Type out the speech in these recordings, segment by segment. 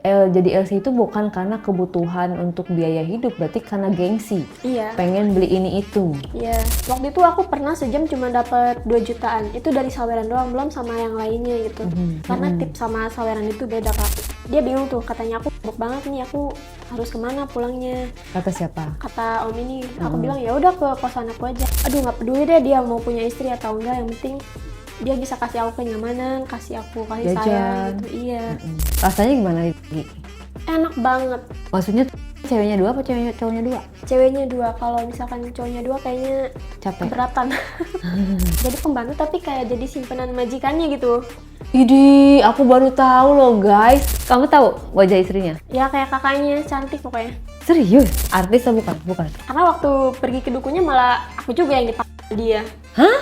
Jadi LC itu bukan karena kebutuhan untuk biaya hidup, berarti karena gengsi. Iya. Pengen beli ini itu. Iya. Waktu itu aku pernah sejam cuma dapat 2 jutaan. Itu dari saweran doang, belum sama yang lainnya gitu. Karena tip sama saweran itu beda, Kak. Dia bingung tuh, katanya aku sibuk banget nih, aku harus kemana pulangnya. Kata siapa? Kata om ini, aku bilang ya udah ke kosan aku aja. Aduh, nggak peduli deh dia mau punya istri atau enggak, yang penting dia bisa kasih aku kenyamanan, kasih aku kasih sayang Jajan. gitu. Iya. Rasanya gimana, Lidi? Enak banget. Maksudnya ceweknya 2 apa cowoknya 2? Ceweknya 2, kalau misalkan cowoknya 2 kayaknya Capek. keberatan. Jadi pembantu tapi kayak jadi simpenan majikannya gitu. Idi, aku baru tahu loh guys. Kamu tahu wajah istrinya? Ya kayak kakaknya, cantik pokoknya. Serius? Artis atau bukan? Bukan. Karena waktu pergi ke dukunya malah aku juga yang dipanggil dia. Hah?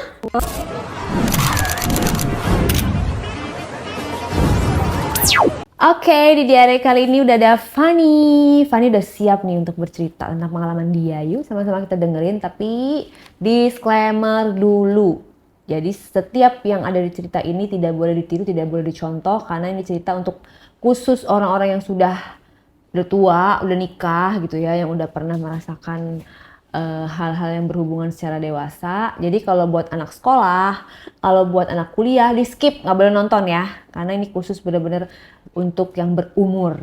Oke, di diary kali ini udah ada Fanny. Fanny udah siap nih untuk bercerita tentang pengalaman dia. Yuk sama-sama kita dengerin, tapi disclaimer dulu. Jadi setiap yang ada di cerita ini tidak boleh ditiru, tidak boleh dicontoh, karena ini cerita untuk khusus orang-orang yang sudah tua, udah nikah gitu ya, yang udah pernah merasakan hal-hal yang berhubungan secara dewasa. Jadi kalau buat anak sekolah, kalau buat anak kuliah, di skip, nggak boleh nonton ya, karena ini khusus bener-bener untuk yang berumur.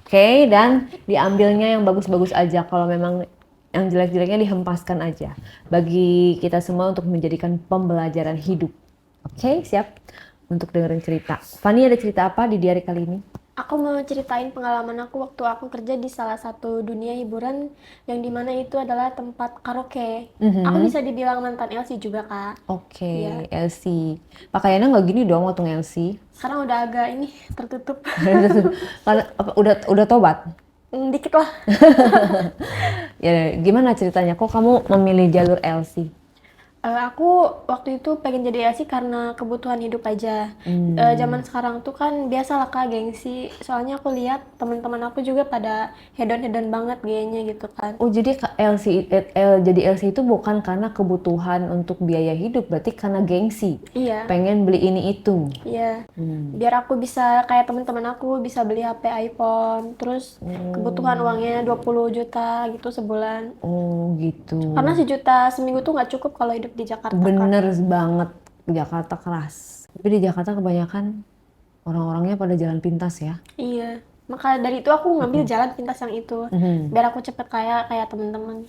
Oke, dan diambilnya yang bagus-bagus aja. Kalau memang yang jelek-jeleknya dihempaskan aja. Bagi kita semua untuk menjadikan pembelajaran hidup. Oke, siap untuk dengerin cerita. Fanny ada cerita apa di diary kali ini? Aku mau ceritain pengalaman aku waktu aku kerja di salah satu dunia hiburan yang dimana itu adalah tempat karaoke. Aku bisa dibilang mantan LC juga, Kak. Oke, Iya. LC. Pakaiannya nggak gini dong waktu LC. Sekarang udah agak ini tertutup. Karena udah tobat. Dikit lah. Ya, gimana ceritanya? Kok kamu memilih jalur LC? Aku waktu itu pengen jadi LC karena kebutuhan hidup aja. Zaman sekarang tuh kan biasalah Kak gengsi. Soalnya aku lihat teman-teman aku juga pada hedon-hedon banget gayanya gitu kan. Oh, jadi jadi LC itu bukan karena kebutuhan untuk biaya hidup, berarti karena gengsi. Iya, Pengen beli ini itu. iya. Biar aku bisa kayak teman-teman aku bisa beli HP iPhone. Terus kebutuhan uangnya 20 juta gitu sebulan. Oh, gitu. Karena 1 juta seminggu tuh nggak cukup kalau hidup di Jakarta Kak. Bener banget, Jakarta keras. Tapi di Jakarta kebanyakan orang-orangnya pada jalan pintas ya. Iya. Maka dari itu aku ngambil jalan pintas yang itu. Biar aku cepet kaya kayak teman-teman.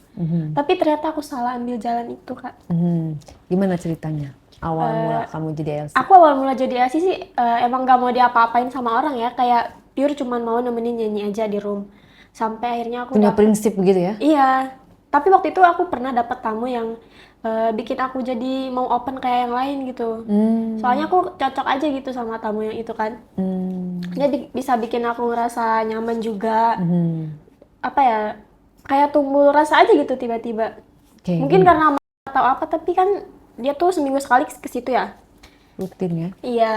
Tapi ternyata aku salah ambil jalan itu, Kak. Gimana ceritanya? Awal mula kamu jadi LC? Aku awal mula jadi ASI sih emang gak mau diapa-apain sama orang ya. Kayak pure cuman mau nemenin nyanyi aja di room. Sampai akhirnya aku Punya dapet. prinsip gitu ya? Iya. Tapi waktu itu aku pernah dapet tamu yang bikin aku jadi mau open kayak yang lain gitu. Soalnya aku cocok aja gitu sama tamu yang itu kan. Jadi bisa bikin aku ngerasa nyaman juga. Apa ya, kayak tumbuh rasa aja gitu tiba-tiba. Oke, Mungkin karena atau apa, tapi kan dia tuh seminggu sekali ke situ ya. rutin ya. Iya,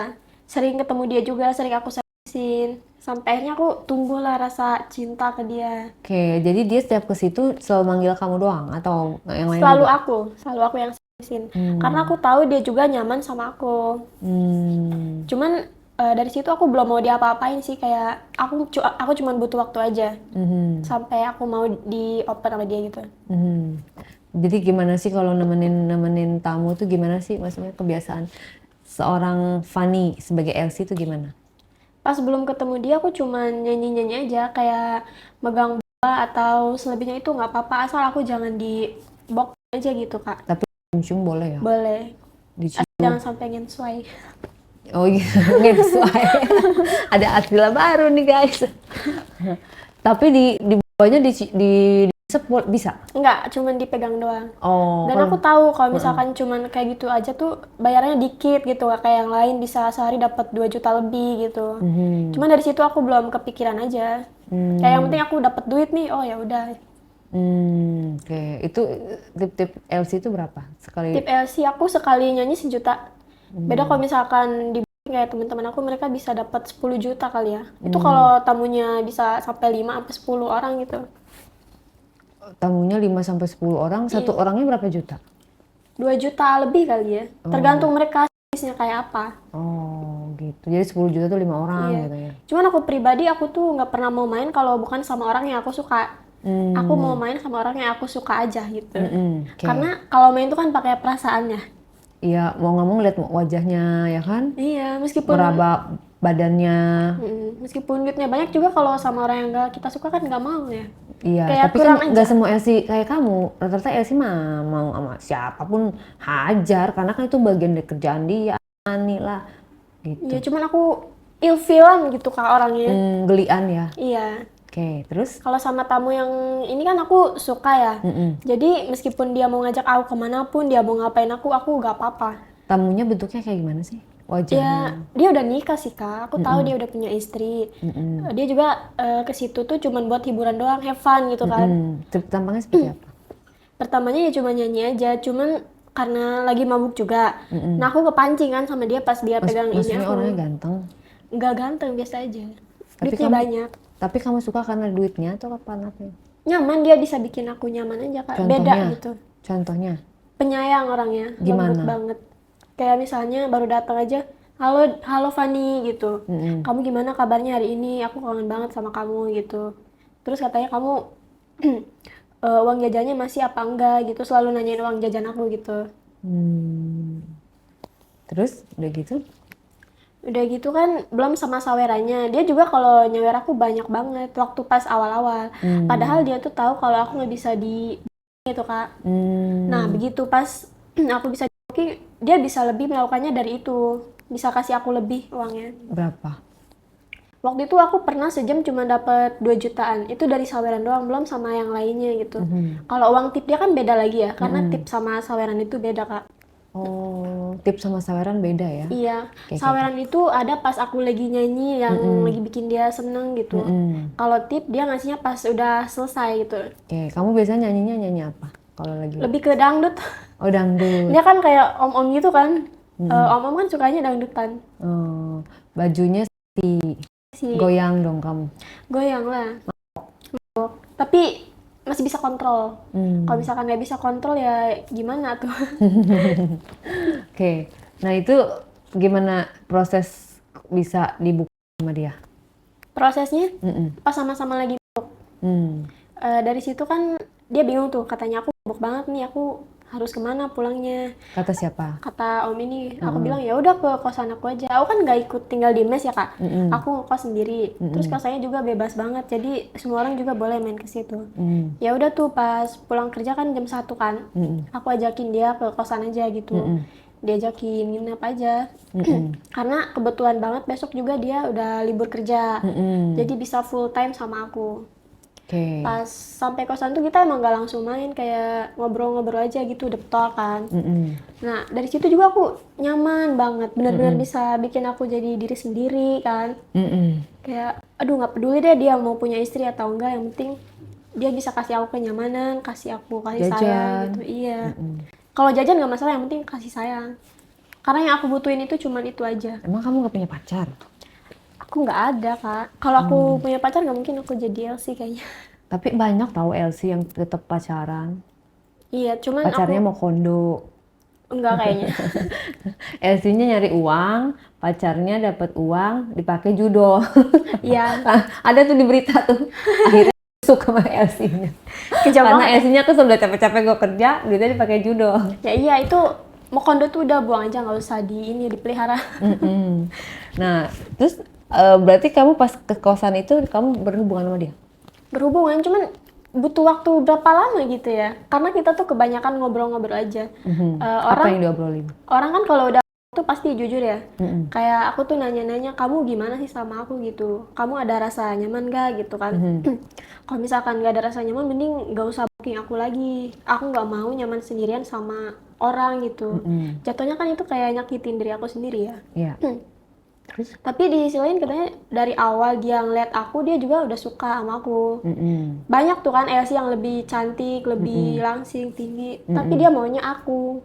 sering ketemu dia juga, sering aku servisin. Sampai akhirnya aku tumbuhlah rasa cinta ke dia. Oke, jadi dia setiap ke situ selalu manggil kamu doang atau yang lain Selalu juga? aku yang servisin. Karena aku tahu dia juga nyaman sama aku. Cuman dari situ aku belum mau diapa-apain sih, kayak aku cuma butuh waktu aja. Sampai aku mau di open sama dia gitu. Jadi gimana sih kalau nemenin tamu tuh gimana sih, maksudnya kebiasaan seorang Fanny sebagai LC itu gimana? Pas belum ketemu dia aku cuma nyanyi-nyanyi aja, kayak megang bola atau selebihnya itu nggak apa-apa, asal aku jangan di box aja gitu Kak. Tapi cium boleh ya? Boleh, Dicium. jangan sampai ngensuai. Oh gitu, nggak sesuai. Ada istilah baru nih guys. Tapi di bawahnya di sepul bisa? Enggak, cuman dipegang doang. Oh, Dan aku tahu kalau misalkan cuman kayak gitu aja tuh bayarannya dikit gitu, gak kayak yang lain bisa sehari dapat 2 juta lebih gitu. Cuman dari situ aku belum kepikiran aja. Kayak yang penting aku dapat duit nih, oh ya udah. Oke. Itu tip-tip LC itu berapa sekali? Tip LC aku sekali nyanyi 1 juta. Beda kalau misalkan di kayak teman-teman aku mereka bisa dapat 10 juta kali ya. Itu kalau tamunya bisa sampai 5 sampai 10 orang gitu. Tamunya 5 sampai 10 orang, satu orangnya berapa juta? 2 juta lebih kali ya. Tergantung mereka bisnisnya kayak apa. Oh, gitu. Jadi 10 juta tuh 5 orang Iya. gitu ya. Cuman aku pribadi, aku tuh nggak pernah mau main kalau bukan sama orang yang aku suka. Aku mau main sama orang yang aku suka aja gitu. Oke. Karena kalau main tuh kan pakai perasaannya. Iya, mau nggak mau ngeliat wajahnya ya kan, Iya, meskipun meraba badannya. meskipun duitnya banyak juga kalau sama orang yang nggak kita suka kan nggak mau ya. Iya, Kayak tapi kan kurang nggak aja. semua LC kayak kamu. Rata-rata LC mah mau sama siapapun hajar, karena kan itu bagian dari kerjaan dia, Ani lah, gitu. Iya, cuman aku ilfilan gitu Kak orangnya. Gelian ya. Iya. Oke, terus? Kalau sama tamu yang ini kan aku suka ya. Jadi meskipun dia mau ngajak aku kemanapun, dia mau ngapain aku gak apa-apa. Tamunya bentuknya kayak gimana sih? Wajahnya? Ya, dia udah nikah sih Kak. Aku tahu dia udah punya istri. Dia juga ke situ tuh cuman buat hiburan doang, have fun gitu kan. Tampangnya seperti apa? Pertamanya ya cuma nyanyi aja, cuman karena lagi mabuk juga. Nah aku kepancing kan sama dia pas dia pegang ini Maksudnya aku. orangnya ganteng? Nggak ganteng, biasa aja. Tapi Duitnya banyak. Tapi kamu suka karena duitnya atau apa? Nyaman, dia bisa bikin aku nyaman aja Kak. Beda gitu. Contohnya? Penyayang orangnya, Gimana? lembut banget. Kayak misalnya baru datang aja, halo halo Fani gitu. Kamu gimana kabarnya hari ini? Aku kangen banget sama kamu gitu. Terus katanya kamu uang jajannya masih apa enggak gitu, selalu nanyain uang jajan aku gitu. Terus udah gitu? Udah gitu kan belum sama sawerannya. Dia juga kalau nyawer aku banyak banget waktu pas awal-awal. Padahal dia tuh tahu kalau aku nggak bisa di gitu Kak. Nah begitu pas aku bisa di dia bisa lebih melakukannya dari itu. Bisa kasih aku lebih uangnya. Berapa? Waktu itu aku pernah sejam cuma dapat 2 jutaan. Itu dari saweran doang, belum sama yang lainnya gitu. Kalau uang tip dia kan beda lagi ya, karena tip sama saweran itu beda Kak. Oh, tips sama saweran beda ya? Iya, saweran itu ada pas aku lagi nyanyi yang lagi bikin dia seneng gitu. Kalau tip dia ngasihnya pas udah selesai gitu. Oke, kamu biasanya nyanyi apa? Kalau lagi? Lebih ke dangdut. Oh, dangdut. Dia kan kayak om-om gitu kan. Om-om kan sukanya dangdutan. Oh, bajunya Si goyang dong kamu. goyang lah. Tapi masih bisa kontrol. Kalau misalkan nggak bisa kontrol ya gimana tuh? Oke, nah itu gimana proses bisa dibuka sama dia? Prosesnya pas sama-sama lagi dari situ kan dia bingung tuh, katanya aku mabuk banget nih, aku harus kemana pulangnya? Kata siapa? Kata om ini, aku bilang ya udah ke kosan aku aja. Aku kan nggak ikut tinggal di mes ya Kak, aku ngekos sendiri. Terus kosannya juga bebas banget, jadi semua orang juga boleh main ke situ. Ya udah tuh pas pulang kerja kan jam 1 kan, aku ajakin dia ke kosan aja gitu. Diajakin nginep aja, karena kebetulan banget besok juga dia udah libur kerja, jadi bisa full time sama aku. Oke. Pas sampai kosan tuh kita emang gak langsung main, kayak ngobrol-ngobrol aja gitu, udah talk kan. Nah dari situ juga aku nyaman banget, benar-benar bisa bikin aku jadi diri sendiri kan. Kayak aduh nggak peduli deh dia mau punya istri atau enggak, yang penting dia bisa kasih aku kenyamanan, kasih aku kasih sayang gitu. Iya. Kalau jajan nggak masalah, yang penting kasih sayang. Karena yang aku butuhin itu cuman itu aja. Emang kamu gak punya pacar? Aku nggak ada Kak. Kalau aku punya pacar nggak mungkin aku jadi LC kayaknya. Tapi banyak tahu LC yang tetap pacaran. Iya, cuman Pacarnya aku mau kondo. enggak kayaknya. LC-nya nyari uang, pacarnya dapat uang, dipakai judo. Iya, Ada tuh di berita tuh. Akhirnya suka sama LC-nya. kejam Karena banget. LC-nya tuh sudah capek-capek gue kerja, duitnya dipakai judo. Ya iya, itu mau kondo tuh udah buang aja, nggak usah dipelihara. Nah, terus berarti kamu pas ke kosan itu kamu berhubungan sama dia? Berhubungan, cuman butuh waktu berapa lama gitu ya. Karena kita tuh kebanyakan ngobrol-ngobrol aja. Apa yang diobrolin? Orang kan kalau udah tuh pasti jujur ya. Kayak aku tuh nanya-nanya, kamu gimana sih sama aku gitu? Kamu ada rasa nyaman gak gitu kan? Kalau misalkan gak ada rasa nyaman, mending gak usah booking aku lagi. Aku gak mau nyaman sendirian sama orang gitu. Jatuhnya kan itu kayak nyakitin diri aku sendiri ya. Iya. Terus? Tapi di sisi lain katanya dari awal dia ngeliat aku, dia juga udah suka sama aku. Banyak tuh kan LC yang lebih cantik, lebih langsing, tinggi. Tapi dia maunya aku.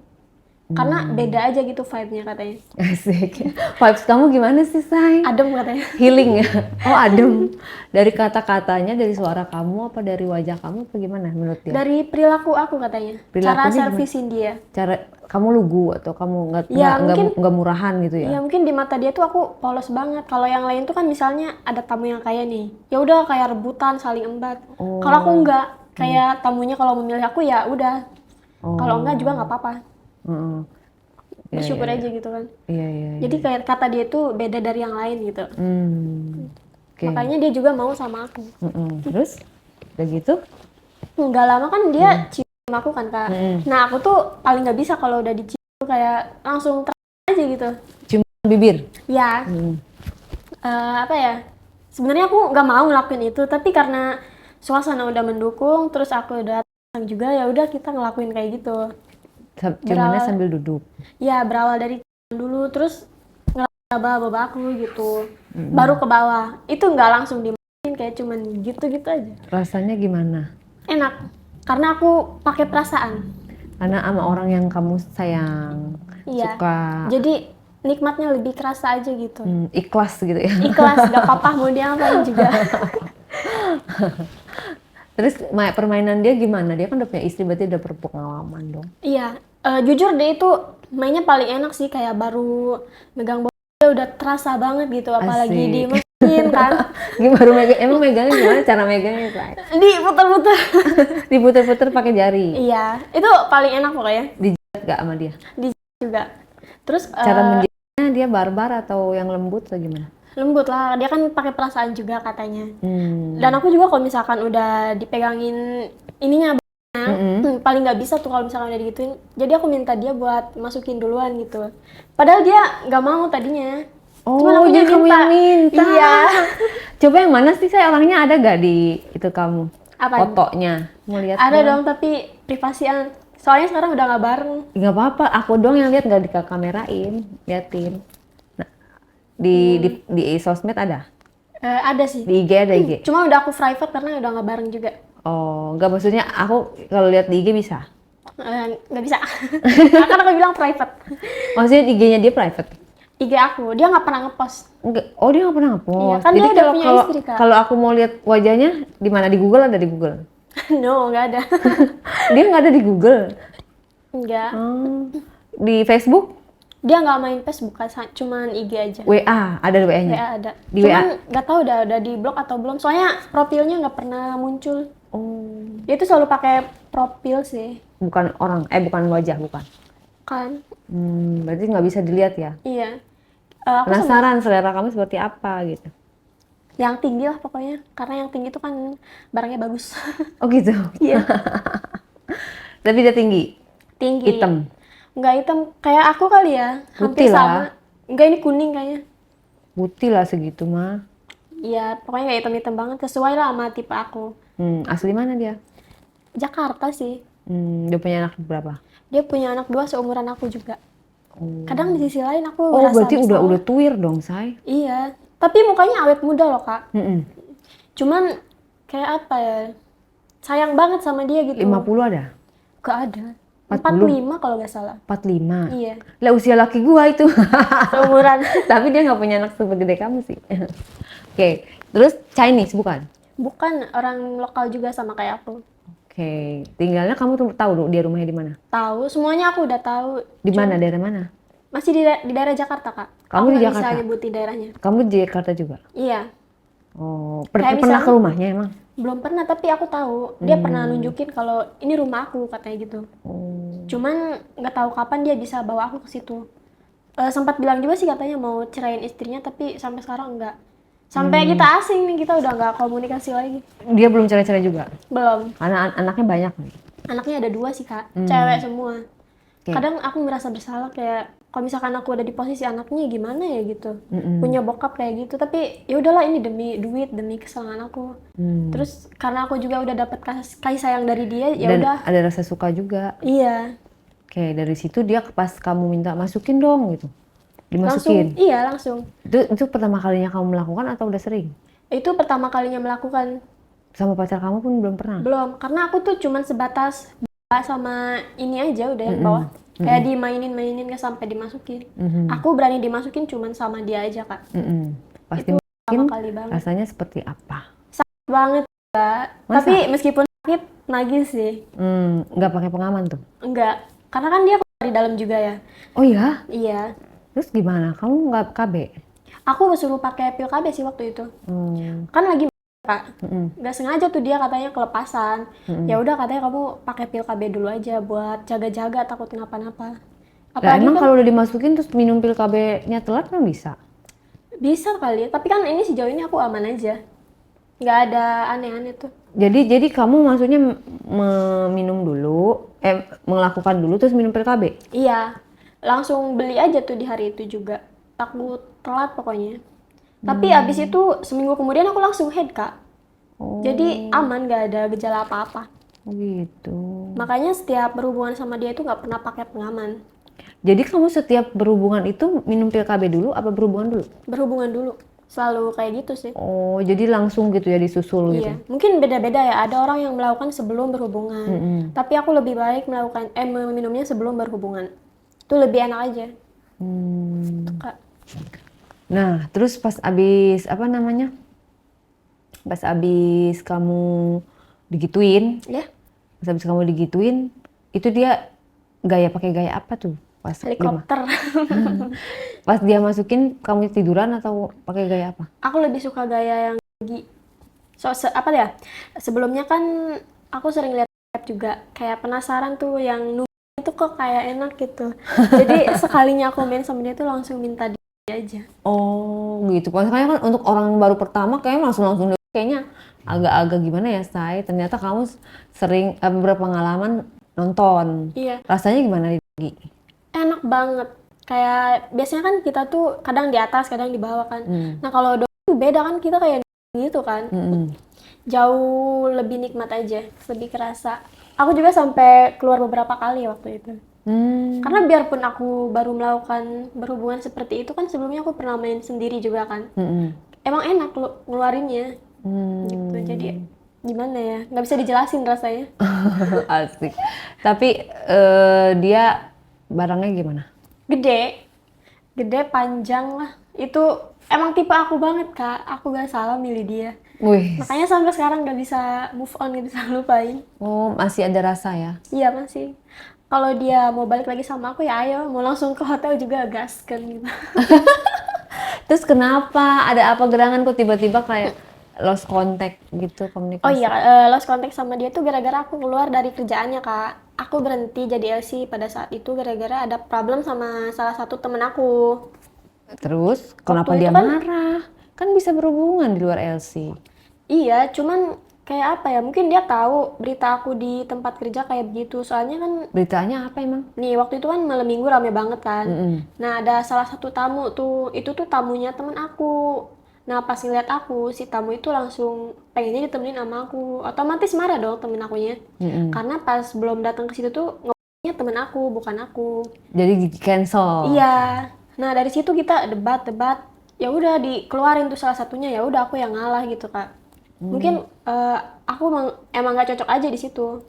Karena beda aja gitu vibe-nya katanya. Asik. Vibes kamu gimana sih, Say? Adem katanya. Healing ya? Oh, adem. Dari kata-katanya, dari suara kamu, apa dari wajah kamu, apa gimana menurut dia? Dari perilaku aku katanya. Cara Perilakunya servisin dia. Cara kamu lugu atau kamu Ya, mungkin- nggak murahan gitu ya? Ya mungkin di mata dia tuh aku polos banget. Kalau yang lain tuh kan misalnya ada tamu yang kaya nih, ya udah kayak rebutan saling embat. Kalau aku enggak, kayak tamunya kalau memilih aku ya udah. Kalau enggak juga nggak apa-apa. Heeh. Ya, Bersyukur ya, aja gitu kan. Iya, iya. Jadi kayak kata dia tuh beda dari yang lain gitu. Oke. Makanya dia juga mau sama aku. Terus udah gitu? Nggak lama kan dia cium aku kan kak. Nah aku tuh paling nggak bisa kalau udah dicium tuh kayak langsung aja gitu. Cium bibir. Ya. Apa ya? Sebenarnya aku nggak mau ngelakuin itu, tapi karena suasana udah mendukung, terus aku udah tenang juga, ya udah kita ngelakuin kayak gitu. Ciumannya sambil duduk. Ya berawal dari cium dulu, terus ngeraba aku gitu, baru ke bawah. Itu nggak langsung dimainin, kayak cuman gitu-gitu aja. Rasanya gimana? Enak, karena aku pakai perasaan. Karena sama orang yang kamu sayang, Iya. suka, Jadi nikmatnya lebih kerasa aja gitu. ikhlas gitu ya. Ikhlas, gak apa-apa mau diapain juga. Terus permainan dia gimana? Dia kan udah punya istri, berarti udah berpengalaman dong. Iya, jujur deh itu mainnya paling enak sih, kayak baru megang bola udah terasa banget gitu, apalagi Asik. di mesin kan. Gimana emang megangnya gimana? Cara megangnya, Say? Diputer-puter. Diputer-puter pakai jari. Iya, itu paling enak pokoknya. Dijilat gak sama dia? Di juga. Terus Cara menjilatnya dia barbar atau yang lembut atau gimana? lembut lah, dia kan pakai perasaan juga katanya. Dan aku juga kalau misalkan udah dipegangin ininya paling nggak bisa tuh kalau misalkan udah digituin. Jadi aku minta dia buat masukin duluan gitu. Padahal dia nggak mau tadinya. Cuman Oh, aku jadi kamu yang minta. Iya. Coba yang mana sih, Saya? Orangnya ada gak di itu kamu? Apa? Fotonya. Mau lihat Ada dong, tapi privasian. Soalnya sekarang udah nggak bareng. Nggak apa-apa, aku doang yang lihat, nggak dikamerain, liatin. Nah, di sosmed ada? Ada sih. Di IG ada IG? Cuma udah aku private karena udah nggak bareng juga. Oh, nggak, maksudnya aku kalau lihat di IG bisa? Nggak bisa. Karena aku bilang private. Maksudnya IG-nya dia private? IG aku, dia nggak pernah ngepost. Enggak. Oh, dia nggak pernah Iya, ngepost. kan Jadi dia udah punya kalau istri, Kak. kalau aku mau lihat wajahnya di mana, di Google ada di Google? No, nggak ada. Dia nggak ada di Google. Nggak. Di Facebook? Dia nggak main Facebook, cuman IG aja. WA ada WA-nya? WA ada. Di Cuman WA? nggak tahu udah di blok atau belum. Soalnya profilnya nggak pernah muncul. Oh, Dia tuh selalu pakai profil sih, bukan orang, bukan wajah, bukan. kan? Berarti nggak bisa dilihat ya? Iya. Aku Penasaran selera kamu seperti apa gitu? yang tinggi lah pokoknya. Karena yang tinggi tuh kan barangnya bagus. Oh gitu? Iya. Tapi dia tinggi? Tinggi. Hitam? Nggak hitam. Kayak aku kali ya. Putih Hampir lah. sama. Nggak, ini kuning kayaknya. Putih lah segitu mah. Iya, pokoknya nggak hitam-hitam banget. Sesuai lah sama tipe aku. Asli mana dia? Jakarta sih. Dia punya anak berapa? Dia punya anak 2 seumuran aku juga. Kadang di sisi lain aku Oh, ngerasa berarti bersalah. udah tuir dong, Say? Iya. Tapi mukanya awet muda loh, Kak. Cuman kayak apa ya? Sayang banget sama dia gitu. 50 ada? Gak ada. 40? 45 kalau nggak salah. 45? Iya. Lah usia laki gua itu. Seumuran. Tapi dia nggak punya anak segede kamu sih. Oke, terus Chinese bukan? Bukan, orang lokal juga sama kayak aku. Oke, tinggalnya kamu tuh tahu dia rumahnya di mana? Tahu, semuanya aku udah tahu. Di mana? Daerah mana? Masih di daerah Jakarta, Kak. Kamu Aku di nggak Jakarta? bisa nyebutin daerahnya. Kamu di Jakarta juga? Iya. Oh, Kayak pernah misalnya- ke rumahnya emang? Belum pernah, tapi aku tahu. Dia pernah nunjukin kalau ini rumah aku, katanya gitu. Cuman nggak tahu kapan dia bisa bawa aku ke situ. Sempat bilang juga sih katanya mau cerain istrinya, tapi sampai sekarang enggak. Sampai kita asing nih, kita udah nggak komunikasi lagi. Dia belum cerai-cerai juga? Belum. Anaknya banyak nih? Anaknya ada 2 sih, Kak. Cewek semua. Oke. Kadang aku merasa bersalah kayak kalau misalkan aku ada di posisi anaknya gimana ya gitu. Punya bokap kayak gitu, tapi ya udahlah, ini demi duit, demi kesenangan aku. Terus karena aku juga udah dapet kasih sayang dari dia, ya Dan udah. ada rasa suka juga? Iya. Oke, dari situ dia pas kamu minta masukin dong gitu? Langsung, Dimasukin? iya langsung. Itu pertama kalinya kamu melakukan atau udah sering? Itu pertama kalinya melakukan. Sama pacar kamu pun belum pernah? Belum, karena aku tuh cuman sebatas bawah sama ini aja udah yang bawah. Kayak dimainin-mainin nggak sampai dimasukin. Aku berani dimasukin cuman sama dia aja kak. Pasti Itu mungkin pertama kali banget. rasanya seperti apa? Banget kak. Masa? Tapi meskipun sakit nagih sih. Nggak pakai pengaman tuh? Enggak. Karena kan dia dari dalam juga ya. Oh ya? Iya. Terus gimana? Kamu nggak KB? Aku suruh pakai pil KB sih waktu itu. Kan lagi kak. Nggak sengaja tuh dia katanya kelepasan. Ya udah katanya kamu pakai pil KB dulu aja buat jaga-jaga takut kenapa-napa. Lah emang kan kalau udah dimasukin terus minum pil KB-nya telat kan bisa? bisa kali. Tapi kan ini sejauh ini aku aman aja. Nggak ada aneh-aneh tuh. Jadi kamu maksudnya minum dulu, melakukan dulu terus minum pil KB? Iya. Langsung beli aja tuh di hari itu juga. Takut telat pokoknya. Tapi abis itu seminggu kemudian aku langsung head kak. Jadi aman, nggak ada gejala apa-apa. Gitu. Makanya setiap berhubungan sama dia itu nggak pernah pakai pengaman. Jadi kamu setiap berhubungan itu minum pil KB dulu apa berhubungan dulu? Berhubungan dulu. Selalu kayak gitu sih. Oh, jadi langsung gitu ya disusul gitu? Iya. Mungkin beda-beda ya. Ada orang yang melakukan sebelum berhubungan. Tapi aku lebih baik meminumnya sebelum berhubungan. Itu lebih enak aja. Kak. Nah, terus pas abis apa namanya? Pas abis kamu digituin, Ya. pas abis kamu digituin, itu dia pakai gaya apa tuh? Pas Helikopter. Pas dia masukin kamu tiduran atau pakai gaya apa? Aku lebih suka gaya yang apa ya? Sebelumnya kan aku sering lihat juga kayak penasaran tuh yang itu kok kayak enak gitu. Jadi sekalinya aku main sama dia tuh langsung minta dia aja. Oh, gitu. Makanya kan untuk orang baru pertama kayaknya langsung kayaknya agak-agak gimana ya, Say. Ternyata kamu sering berpengalaman nonton. Iya. Rasanya gimana Digi? Enak banget. Kayak biasanya kan kita tuh kadang di atas, kadang di bawah kan. Nah, kalau itu beda kan kita kayak gitu kan. Jauh lebih nikmat aja, lebih kerasa. Aku juga sampai keluar beberapa kali waktu itu. Karena biarpun aku baru melakukan berhubungan seperti itu kan sebelumnya aku pernah main sendiri juga kan. Emang enak ngeluarinnya. Gitu. Jadi gimana ya? Nggak bisa dijelasin rasanya. Asik. Tapi dia barangnya gimana? Gede, panjang lah. Itu emang tipe aku banget kak. Aku gak salah milih dia. Wih. Makanya sampai sekarang gak bisa move on, gak bisa lupain. Oh, masih ada rasa ya? Iya masih. Kalau dia mau balik lagi sama aku ya ayo, mau langsung ke hotel juga gaskan gitu. Terus kenapa? Ada apa gerangan kok tiba-tiba kayak lost contact gitu komunikasi? Oh iya, lost contact sama dia tuh gara-gara aku keluar dari kerjaannya kak. Aku berhenti jadi LC pada saat itu gara-gara ada problem sama salah satu temen aku. Terus kenapa Waktu dia itu kan- marah? Kan bisa berhubungan di luar LC. Iya, cuman kayak apa ya? Mungkin dia tahu berita aku di tempat kerja kayak begitu. Soalnya kan Beritanya apa emang? nih waktu itu kan malam minggu rame banget kan. Nah ada salah satu tamu tuh, itu tuh tamunya temen aku. Nah pas ngeliat aku, si tamu itu langsung pengennya ditemenin sama aku. Otomatis marah dong temen akunya. Karena pas belum datang ke situ tuh ngomongnya temen aku, bukan aku. Jadi di cancel. Iya. Nah dari situ kita debat. Ya udah dikeluarin tuh salah satunya. Ya udah aku yang ngalah gitu kak. Mungkin aku emang gak cocok aja di situ.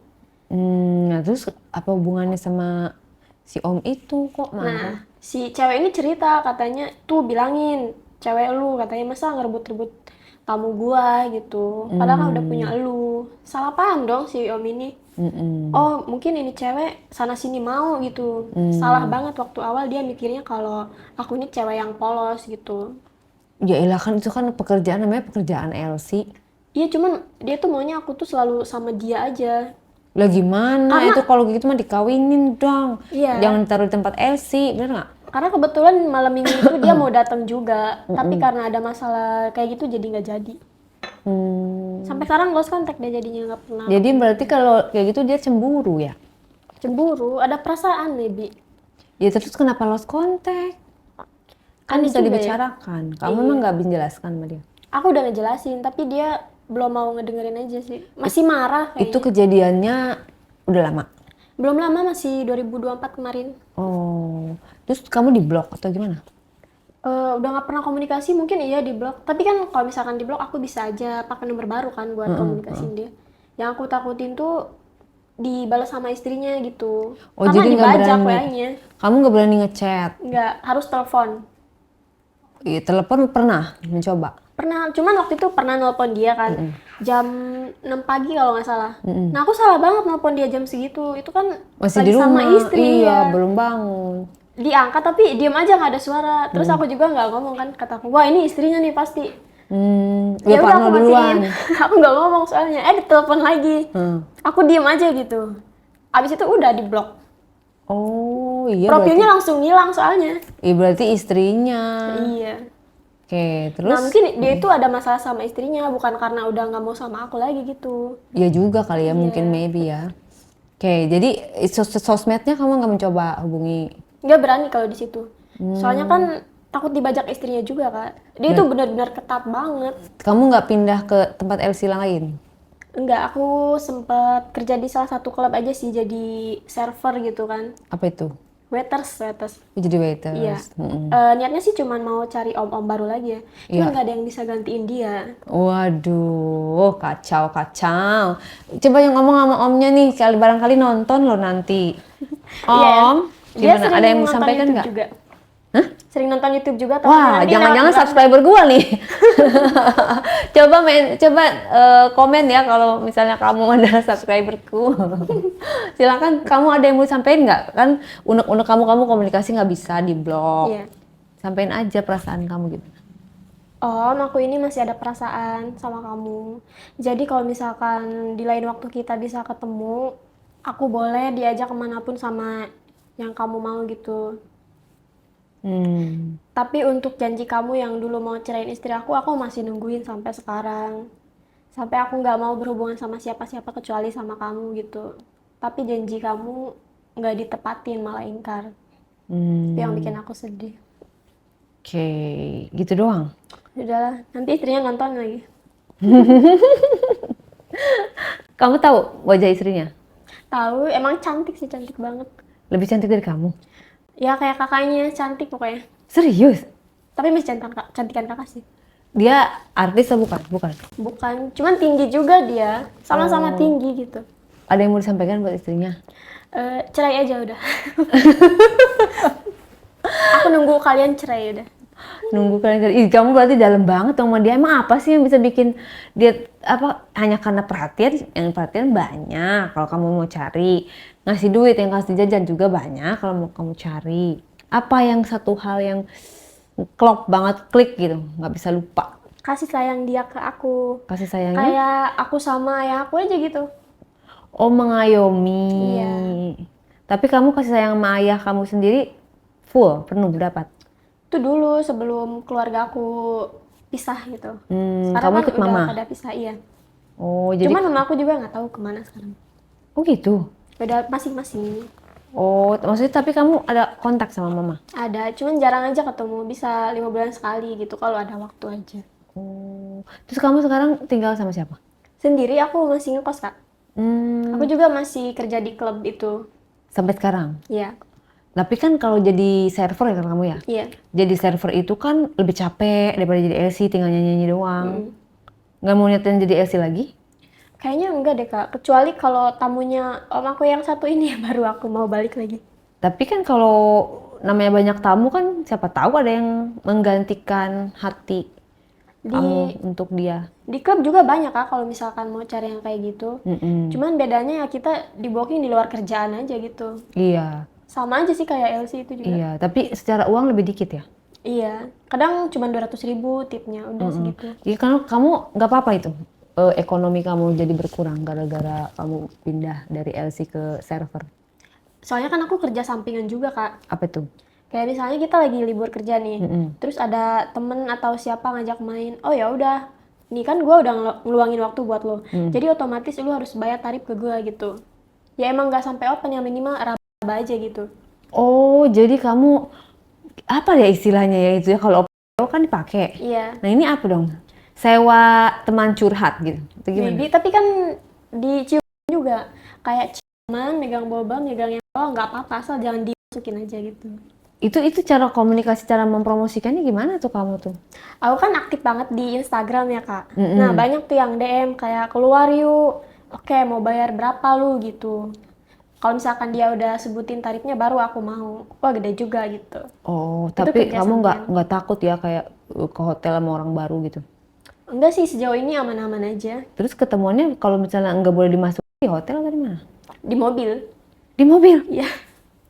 Nah terus apa hubungannya sama si om itu kok marah? Nah, si cewek ini cerita katanya tuh bilangin cewek lu katanya masa ngerebut-rebut tamu gua gitu. Padahal kan udah punya elu. Salah paham dong si om ini. Oh mungkin ini cewek sana sini mau gitu. Salah banget waktu awal dia mikirnya kalau aku ini cewek yang polos gitu. Ya elah kan itu kan pekerjaan namanya pekerjaan LC. Iya cuman dia tuh maunya aku tuh selalu sama dia aja. Lah gimana? Itu kalau gitu mah dikawinin dong. Iya. Jangan taruh di tempat LC, bener nggak? Karena kebetulan malam minggu itu dia mau datang juga, tapi karena ada masalah kayak gitu jadi nggak jadi. Sampai sekarang lost contact dia jadinya nggak pernah. Jadi berarti kalau kayak gitu dia cemburu ya? Cemburu, ada perasaan maybe. Ya terus kenapa lost contact? Kan Aneh bisa juga ya. dibicarakan. Kamu emang nggak menjelaskan sama dia? Aku udah ngejelasin, tapi dia belum mau ngedengerin aja sih. Masih marah kayaknya. Itu kejadiannya udah lama? Belum lama, masih 2024 kemarin. Oh, terus kamu diblok atau gimana? Udah nggak pernah komunikasi, mungkin iya di blok. Tapi kan kalau misalkan di blok aku bisa aja pakai nomor baru kan buat komunikasiin dia. Yang aku takutin tuh dibalas sama istrinya gitu. Oh, Karena jadi nggak dibajak berani. WA-nya. Kamu nggak berani ngechat. Nggak, harus telepon. Iya, telepon pernah mencoba. Pernah, cuman waktu itu pernah nelpon dia kan, jam 6 pagi kalau nggak salah. Nah aku salah banget nelpon dia jam segitu, itu kan Masih lagi di sama rumah. istri Iya, ya. belum bangun. Diangkat tapi diem aja nggak ada suara. Terus aku juga nggak ngomong kan, kataku, wah ini istrinya nih pasti. Udah Ya udah parno aku duluan. matiin, aku nggak ngomong soalnya. Ditelepon lagi, aku diem aja gitu. Abis itu udah diblok. Oh, iya Profilnya berarti. langsung hilang soalnya. Iya, berarti istrinya. Iya. Oke, Nah terus? mungkin dia itu ada masalah sama istrinya, bukan karena udah nggak mau sama aku lagi gitu. Ya juga kali ya, mungkin Iya. maybe ya. Oke, jadi sosmednya kamu nggak mencoba hubungi? Nggak berani kalau di situ. Soalnya kan takut dibajak istrinya juga kak. Dia itu benar-benar ketat banget. Kamu nggak pindah ke tempat LC lain? Enggak, aku sempet kerja di salah satu klub aja sih jadi server gitu kan. Apa itu? Waiters. Jadi waiters. Iya. Niatnya sih cuman mau cari om-om baru lagi ya. Cuma Iya. nggak ada yang bisa gantiin dia. Waduh, kacau. Coba yang ngomong sama omnya nih, barangkali nonton loh nanti. Iya ya. Om, Dia gimana? sering Ada yang mau nonton sampaikan YouTube nggak? juga. Hah? Sering nonton YouTube juga. tapi Wah, nanti jangan-jangan lewat subscriber gua nih. Coba komen ya kalau misalnya kamu adalah subscriberku. Silakan, kamu ada yang mau sampaikan nggak? Kan unek-unek kamu komunikasi nggak bisa di blog. Iya. Sampaikan aja perasaan kamu gitu. Om, aku ini masih ada perasaan sama kamu. Jadi kalau misalkan di lain waktu kita bisa ketemu, aku boleh diajak kemanapun sama yang kamu mau gitu. Tapi untuk janji kamu yang dulu mau cerain istri aku masih nungguin sampai sekarang. Sampai aku nggak mau berhubungan sama siapa-siapa kecuali sama kamu gitu. Tapi janji kamu nggak ditepatin, malah ingkar. Itu yang bikin aku sedih. Oke, gitu doang. Udahlah, nanti istrinya nonton lagi. Kamu tahu wajah istrinya? Tahu, emang cantik sih, cantik banget. Lebih cantik dari kamu? Ya kayak kakaknya, cantik pokoknya. Serius? Tapi masih cantikan kakak sih. Dia artis atau bukan? Bukan. Bukan, cuman tinggi juga dia. Sama-sama tinggi gitu. Ada yang mau disampaikan buat istrinya? Cerai aja udah. Aku nunggu kalian cerai udah. Nunggu kalian. Ih, kamu berarti dalam banget dong sama dia. Emang apa sih yang bisa bikin dia apa? Hanya karena perhatian, yang perhatian banyak. Kalau kamu mau cari, ngasih duit, yang kasih jajan juga banyak. Kalau mau kamu cari, apa yang satu hal yang klop banget, klik gitu, nggak bisa lupa? Kasih sayang dia ke aku. Kasih sayangnya? Kayak aku sama ayah aku aja gitu. Oh, mengayomi. Iya. Tapi kamu kasih sayang sama ayah kamu sendiri full, penuh dapat? Itu dulu sebelum keluarga aku pisah gitu. Sekarang Kamu kan ikut udah mama? pada pisah, iya. Oh, jadi. Cuman mama aku juga nggak tahu kemana sekarang. Oh gitu? Beda masing-masing. Oh, maksudnya tapi kamu ada kontak sama mama? Ada, cuman jarang aja ketemu. Bisa 5 bulan sekali gitu kalau ada waktu aja. Oh, terus kamu sekarang tinggal sama siapa? Sendiri aku masih ngekos kak. Aku juga masih kerja di klub itu. Sampai sekarang? Iya. Tapi kan kalau jadi server ya kan kamu ya? Iya. Jadi server itu kan lebih capek daripada jadi LC, tinggal nyanyi-nyanyi doang. Nggak mau nyetin jadi LC lagi? Kayaknya enggak deh kak. Kecuali kalau tamunya om aku yang satu ini baru aku mau balik lagi. Tapi kan kalau namanya banyak tamu kan siapa tahu ada yang menggantikan hati kamu untuk dia. Di klub juga banyak kak kalau misalkan mau cari yang kayak gitu. Cuman bedanya ya kita di booking di luar kerjaan aja gitu. Iya. Sama aja sih kayak LC itu juga. Iya, tapi secara uang lebih dikit ya? Iya. Kadang cuma 200.000 tipnya udah segitu. Iya, kan kamu nggak apa-apa itu. Ekonomi kamu jadi berkurang gara-gara kamu pindah dari LC ke server. Soalnya kan aku kerja sampingan juga kak. Apa itu? Kayak misalnya kita lagi libur kerja nih, terus ada temen atau siapa ngajak main, oh ya udah, nih kan gue udah ngeluangin waktu buat lo, jadi otomatis lo harus bayar tarif ke gue gitu. Ya emang nggak sampai open ya, minimal raba aja gitu. Oh, jadi kamu apa ya istilahnya ya itu ya, kalau open kan dipakai. Iya. Nah ini apa dong? Sewa teman curhat gitu? Itu gimana? Maybe, tapi kan dicium juga, kayak ciuman, megang boba, megang yang bawah nggak apa-apa, asal jangan dimasukin aja gitu. Itu cara komunikasi, cara mempromosikannya gimana tuh kamu tuh? Aku kan aktif banget di Instagram ya kak. Nah banyak tuh yang DM kayak keluar yuk, oke mau bayar berapa lu gitu. Kalau misalkan dia udah sebutin tarifnya baru aku mau. Wah gede juga gitu. Oh, Itu tapi kerja kamu sambian. nggak takut ya kayak ke hotel sama orang baru gitu? Enggak sih sejauh ini aman-aman aja. Terus ketemuannya kalau misalnya nggak boleh dimasukin di hotel atau di mana? Di mobil. Di mobil? Iya.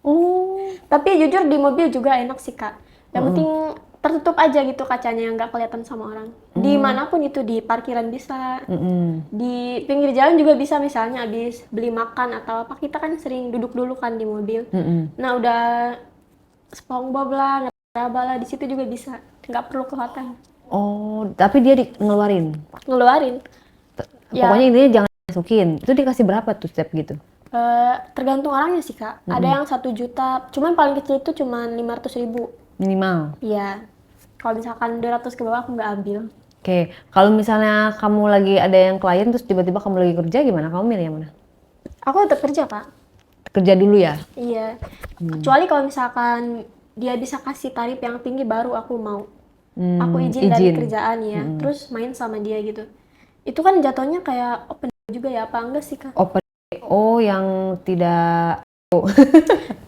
Oh. Tapi jujur di mobil juga enak sih Kak. Yang Heeh. penting tertutup aja gitu kacanya nggak kelihatan sama orang. Dimanapun itu di parkiran bisa, Mm-mm. di pinggir jalan juga bisa misalnya habis beli makan atau apa kita kan sering duduk dulu kan di mobil. Mm-mm. Nah udah SpongeBob lah, ngeraba lah di situ juga bisa. Nggak perlu ke hotel. Oh, tapi dia ngeluarin. Ngeluarin. Pokoknya Ya intinya jangan masukin. Itu dikasih berapa tuh step gitu? tergantung orangnya sih Kak. Ada yang 1 juta, cuman paling kecil itu cuman 500.000. Minimal. Iya. Kalau misalkan 200 ke bawah aku nggak ambil. Oke, kalau misalnya kamu lagi ada yang klien terus tiba-tiba kamu lagi kerja gimana? Kamu milih yang mana? Aku tetap kerja Kak. Kerja dulu ya? Iya. Kecuali kalau misalkan dia bisa kasih tarif yang tinggi baru aku mau. Aku izin dari kerjaan ya. Terus main sama dia gitu. Itu kan jatuhnya kayak open juga ya apa enggak sih Kak? Open. Oh, yang tidak.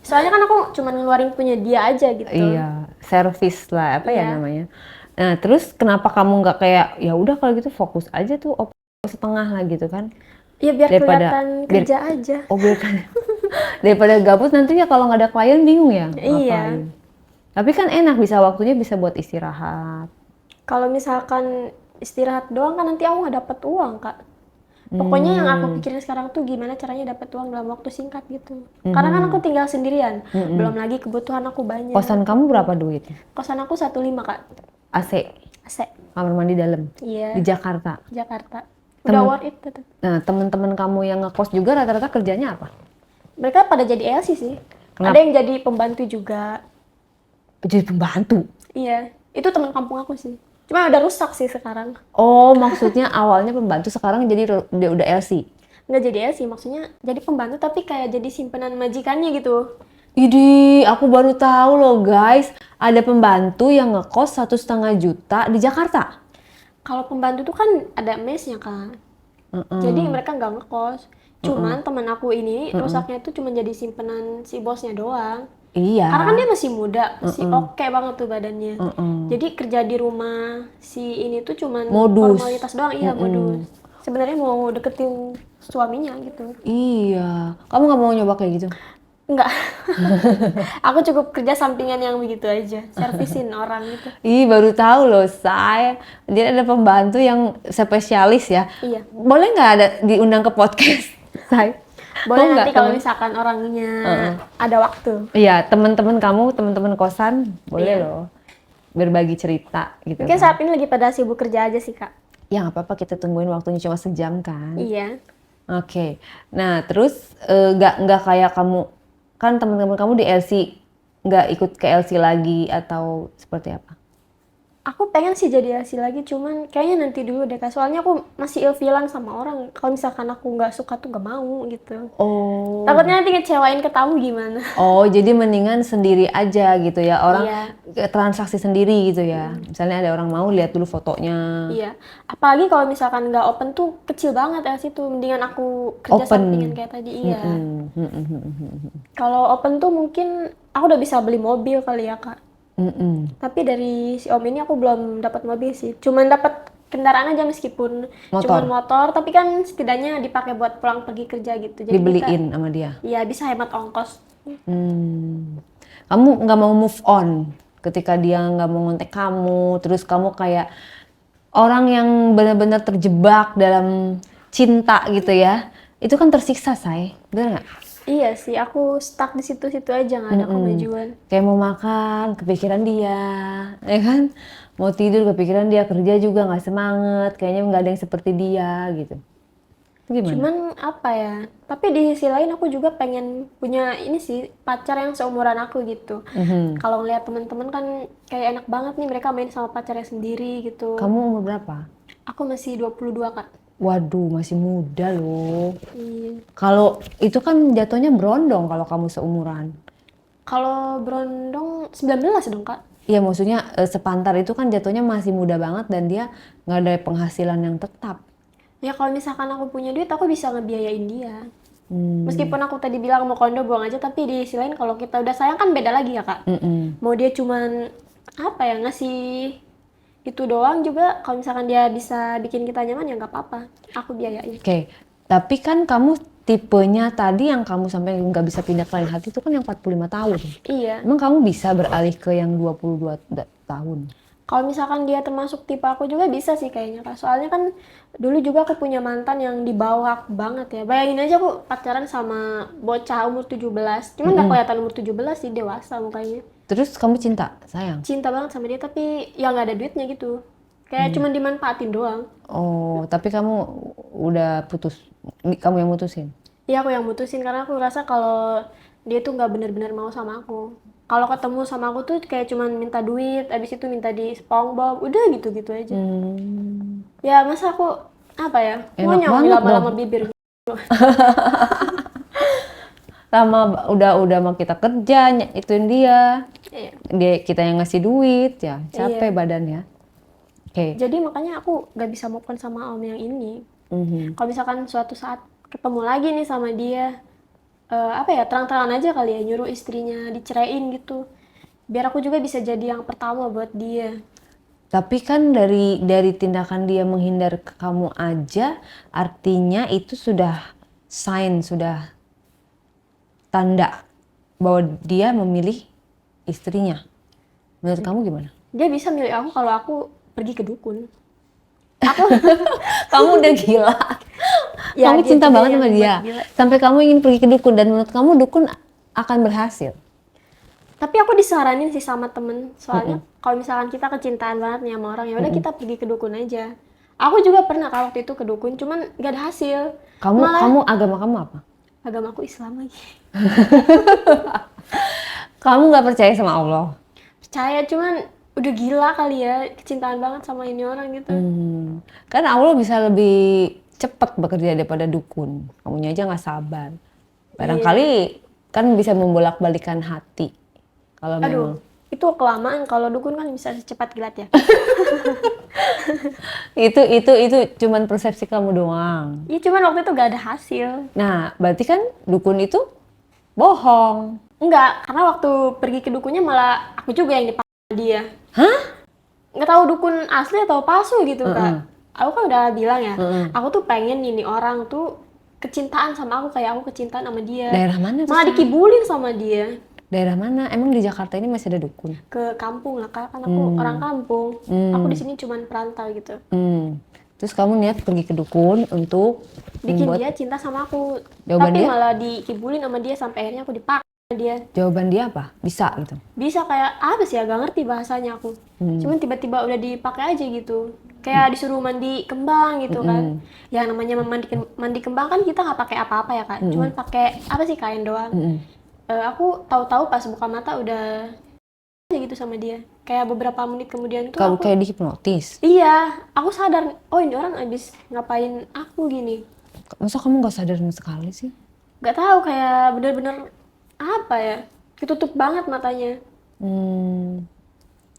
Soalnya kan aku cuma ngeluarin punya dia aja gitu. Iya, service lah apa ya Iya. namanya. Nah, terus kenapa kamu nggak kayak ya udah kalau gitu fokus aja tuh setengah lah gitu kan? Iya biar Daripada kelihatan kerja aja. biar kan daripada gabut nantinya kalau nggak ada klien bingung ya Iya. ngapain. Tapi kan enak bisa waktunya bisa buat istirahat. Kalau misalkan istirahat doang kan nanti aku nggak dapat uang Kak. Pokoknya yang aku pikirin sekarang tuh gimana caranya dapat uang dalam waktu singkat gitu. Karena kan aku tinggal sendirian, belum lagi kebutuhan aku banyak. Kosan kamu berapa duit? Kosan aku 1,5 Kak, AC, AC. kamar mandi dalam Iya, di Jakarta. Jakarta. Udah worth it tetep. Nah, teman-teman kamu yang ngekos juga rata-rata kerjanya apa? Mereka pada jadi LC sih. Kenapa? Ada yang jadi pembantu juga. Jadi pembantu. Iya, itu teman kampung aku sih. Cuma udah rusak sih sekarang. Oh, maksudnya awalnya pembantu sekarang jadi dia udah LC. Nggak jadi LC, maksudnya jadi pembantu tapi kayak jadi simpenan majikannya gitu. Idi, aku baru tahu loh guys, ada pembantu yang ngekos 1,5 juta di Jakarta. Kalau pembantu tuh kan ada mesnya kan. Jadi mereka nggak ngekos. Cuman teman aku ini rusaknya tuh cuma jadi simpenan si bosnya doang. Iya. Karena kan dia masih muda, masih oke banget tuh badannya. Jadi kerja di rumah si ini tuh cuman Modus. formalitas doang, iya modus. Sebenarnya mau deketin suaminya gitu. Iya. Kamu nggak mau nyoba kayak gitu? Enggak. Aku cukup kerja sampingan yang begitu aja, servisin orang gitu. Ih, baru tahu loh, saya. Jadi ada pembantu yang spesialis ya. Iya. Boleh nggak ada diundang ke podcast, saya? Boleh Mau nggak nanti kalau temen- misalkan orangnya ada waktu. Iya, teman-teman kamu, teman-teman kosan, boleh Iya. loh berbagi cerita gitu. Mungkin Kan. saat ini lagi pada sibuk kerja aja sih, Kak. Ya nggak apa-apa, kita tungguin waktunya cuma sejam kan. Iya. Oke. Nah, terus nggak kayak kamu kan teman-teman kamu di LC nggak ikut ke LC lagi atau seperti apa? Aku pengen sih jadi LC lagi, cuman kayaknya nanti dulu deh, Kak. Soalnya aku masih ilfilan sama orang. Kalau misalkan aku nggak suka tuh nggak mau gitu. Oh. Takutnya nanti ngecewain ke tamu gimana. Oh, jadi mendingan sendiri aja gitu ya. Orang Iya. transaksi sendiri gitu ya. Misalnya ada orang mau lihat dulu fotonya. Iya. Apalagi kalau misalkan nggak open tuh kecil banget LC tuh. Mendingan aku kerja Open. sampingan kayak tadi. Iya. Mm-mm. Kalau open tuh mungkin aku udah bisa beli mobil kali ya, Kak. Mm-mm. Tapi dari si Om ini aku belum dapat mobil sih. Cuman dapat kendaraan aja meskipun cuman motor, tapi kan setidaknya dipakai buat pulang pergi kerja gitu. Jadi Dibeliin sama dia. iya bisa hemat ongkos. Kamu nggak mau move on ketika dia nggak mau ngontek kamu, terus kamu kayak orang yang benar-benar terjebak dalam cinta gitu ya. Itu kan tersiksa, say. Bener nggak? Iya sih, aku stuck di situ-situ aja nggak ada kemajuan. Kayak mau makan, kepikiran dia, ya kan? Mau tidur, kepikiran dia, kerja juga nggak semangat, kayaknya nggak ada yang seperti dia gitu. Itu gimana? Cuman apa ya? Tapi di sisi lain aku juga pengen punya ini sih pacar yang seumuran aku gitu. Kalau ngeliat teman-teman kan kayak enak banget nih mereka main sama pacarnya sendiri gitu. Kamu umur berapa? Aku masih 22 Kak. Waduh, masih muda loh. Iya. Kalau itu kan jatuhnya berondong kalau kamu seumuran. Kalau berondong 19 dong Kak. Iya, maksudnya sepantar itu kan jatuhnya masih muda banget dan dia nggak ada penghasilan yang tetap. Ya kalau misalkan aku punya duit, aku bisa ngebiayain dia. Hmm. Meskipun aku tadi bilang mau kondo buang aja, tapi di sisi lain kalau kita udah sayang kan beda lagi ya kak. Mm-mm. Mau dia cuman apa ya ngasih itu doang juga, kalau misalkan dia bisa bikin kita nyaman ya nggak apa-apa. Aku biayain. Oke, tapi kan kamu tipenya tadi yang kamu sampai nggak bisa pindah ke lain hati itu kan yang 45 tahun. Iya. Emang kamu bisa beralih ke yang 22 tahun? Kalau misalkan dia termasuk tipe aku juga bisa sih kayaknya kak. Soalnya kan dulu juga aku punya mantan yang di bawah aku banget ya. Bayangin aja aku pacaran sama bocah umur 17. Cuman nggak kelihatan umur 17 sih, dewasa mukanya. Terus kamu cinta, sayang? Cinta banget sama dia tapi ya nggak ada duitnya gitu. Kayak cuman dimanfaatin doang. Oh, tapi kamu udah putus, kamu yang mutusin? Iya aku yang mutusin karena aku rasa kalau dia tuh nggak benar-benar mau sama aku. Kalau ketemu sama aku tuh kayak cuman minta duit, abis itu minta di SpongeBob, udah gitu-gitu aja. Hmm, Ya masa aku apa ya, mau enak nyawi banget lama-lama dong. bibir. Lama udah mau kita kerja, ituin dia. Iya. Kita yang ngasih duit ya, capek Iya. badannya. Oke. Jadi makanya aku nggak bisa move on sama om yang ini. Mhm. Kalau misalkan suatu saat ketemu lagi nih sama dia, apa ya, terang-terangan aja kali ya nyuruh istrinya diceraiin gitu. Biar aku juga bisa jadi yang pertama buat dia. Tapi kan dari tindakan dia menghindar ke kamu aja, artinya itu sudah sign, sudah tanda bahwa dia memilih istrinya. Menurut kamu gimana? Dia bisa milih aku kalau aku pergi ke dukun. Kamu udah gila. Ya, Kamu dia cinta juga banget yang sama dia. buat gila. Sampai kamu ingin pergi ke dukun dan menurut kamu dukun akan berhasil. Tapi aku disaranin sih sama temen, soalnya kalau misalkan kita kecintaan banget nih sama orang, ya udah kita pergi ke dukun aja. Aku juga pernah kalau waktu itu ke dukun, cuman gak ada hasil. Malah Kamu agama kamu apa? agamaku Islam lagi. Kamu nggak percaya sama Allah? Percaya, cuman udah gila kali ya, kecintaan banget sama ini orang gitu. Kan Allah bisa lebih cepat bekerja daripada dukun. Kamunya aja nggak sabar. Barangkali kan bisa membolak-balikan hati. Kalau memang Aduh, itu kelamaan, kalau dukun kan bisa secepat kilat ya. itu cuman persepsi kamu doang. Iya, cuman waktu itu gak ada hasil. Nah, berarti kan dukun itu bohong. Enggak, karena waktu pergi ke dukunnya malah aku juga yang dipanggil sama dia. Hah? Nggak tahu dukun asli atau palsu gitu kak. Aku kan udah bilang ya, aku tuh pengen ini orang tuh kecintaan sama aku kayak aku kecintaan sama dia. Daerah mana tuh? Malah dikibulin sama dia. Daerah mana? Emang di Jakarta ini masih ada dukun? Ke kampung lah kak, kan aku orang kampung. Aku di sini cuman perantau gitu. Terus kamu niat pergi ke dukun untuk Bikin membuat dia cinta sama aku. Jawaban Tapi dia? malah dikibulin sama dia sampai akhirnya aku dipaksa sama dia. jawaban dia apa? Bisa gitu. Bisa kayak apa sih, agak ngerti bahasanya aku. Cuman tiba-tiba udah dipakai aja gitu. Kayak disuruh mandi kembang gitu kan. Yang namanya mandi kembang kan kita nggak pakai apa-apa ya kak. Cuman pakai apa sih, kain doang. Aku tahu-tahu pas buka mata udah aja gitu sama dia. Kayak beberapa menit kemudian tuh Kamu aku, kayak dihipnotis. iya, aku sadar, oh ini orang abis ngapain aku gini. Masa kamu nggak sadar sama sekali sih? Gak tahu, kayak bener-bener apa ya, ketutup banget matanya.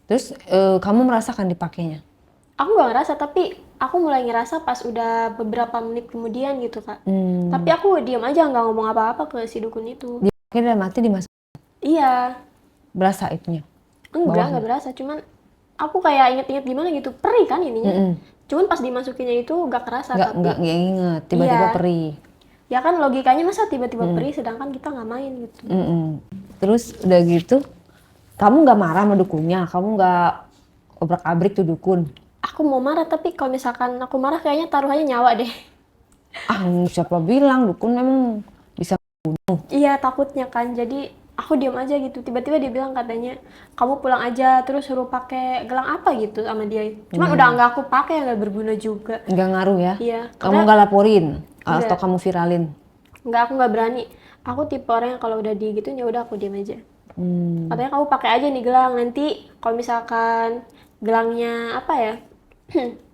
Terus kamu merasakan dipakainya? Aku gak ngerasa, tapi aku mulai ngerasa pas udah beberapa menit kemudian gitu kak. Tapi aku diam aja, nggak ngomong apa-apa ke si dukun itu. Dipakai dalam hati dimasuk. Iya, Berasa itunya? enggak, nggak berasa. Cuman aku kayak inget-inget gimana gitu, perih kan ininya. Cuman pas dimasukinnya itu gak kerasa, tapi Nggak inget. Tiba-tiba Iya. perih. ya kan logikanya masa tiba-tiba perih sedangkan kita nggak main gitu. Terus udah gitu, kamu nggak marah sama dukunnya? Kamu nggak obrak-abrik tuh dukun? Aku mau marah, tapi kalau misalkan aku marah kayaknya taruhannya nyawa deh. Ah, siapa bilang dukun memang bisa. Iya, takutnya kan. Jadi aku diam aja gitu. Tiba-tiba dia bilang katanya, kamu pulang aja terus suruh pakai gelang apa gitu sama dia. Cuman udah nggak aku pakai, nggak berguna juga. Nggak ngaruh ya? Iya. Kamu nggak laporin? Atau Nggak. kamu viralin? Nggak, aku nggak berani. Aku tipe orang yang kalau udah digituin ya udah aku diam aja. Katanya kamu pakai aja nih gelang, nanti kalau misalkan gelangnya apa ya,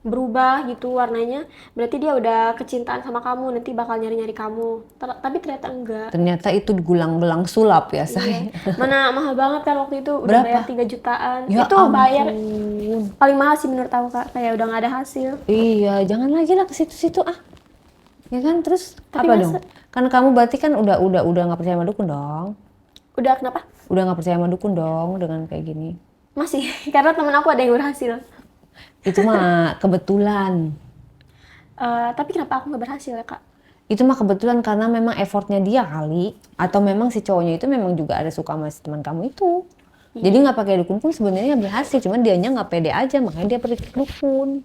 berubah gitu warnanya, berarti dia udah kecintaan sama kamu, nanti bakal nyari-nyari kamu. Tapi ternyata enggak. Ternyata itu gulang-belang sulap ya, Iya. say. Mana mahal banget kan waktu itu, udah bayar Berapa? 3 jutaan. Ya Itu bayar ampun. paling mahal sih menurut aku, Kak. Kayak udah nggak ada hasil. Iya, jangan lagi lah ke situ-situ ah. Ya kan, terus Tapi apa masa dong? Kan kamu berarti kan udah nggak percaya sama dukun dong. udah kenapa? Udah nggak percaya sama dukun dong dengan kayak gini. Masih, karena temen aku ada yang berhasil. Itu mah kebetulan. Tapi kenapa aku nggak berhasil ya, Kak? Itu mah kebetulan karena memang effortnya dia kali. Atau memang si cowoknya itu memang juga ada suka sama si teman kamu itu. Jadi nggak pakai dukun pun sebenarnya berhasil. Cuman dianya nggak pede aja, makanya dia pergi ke dukun.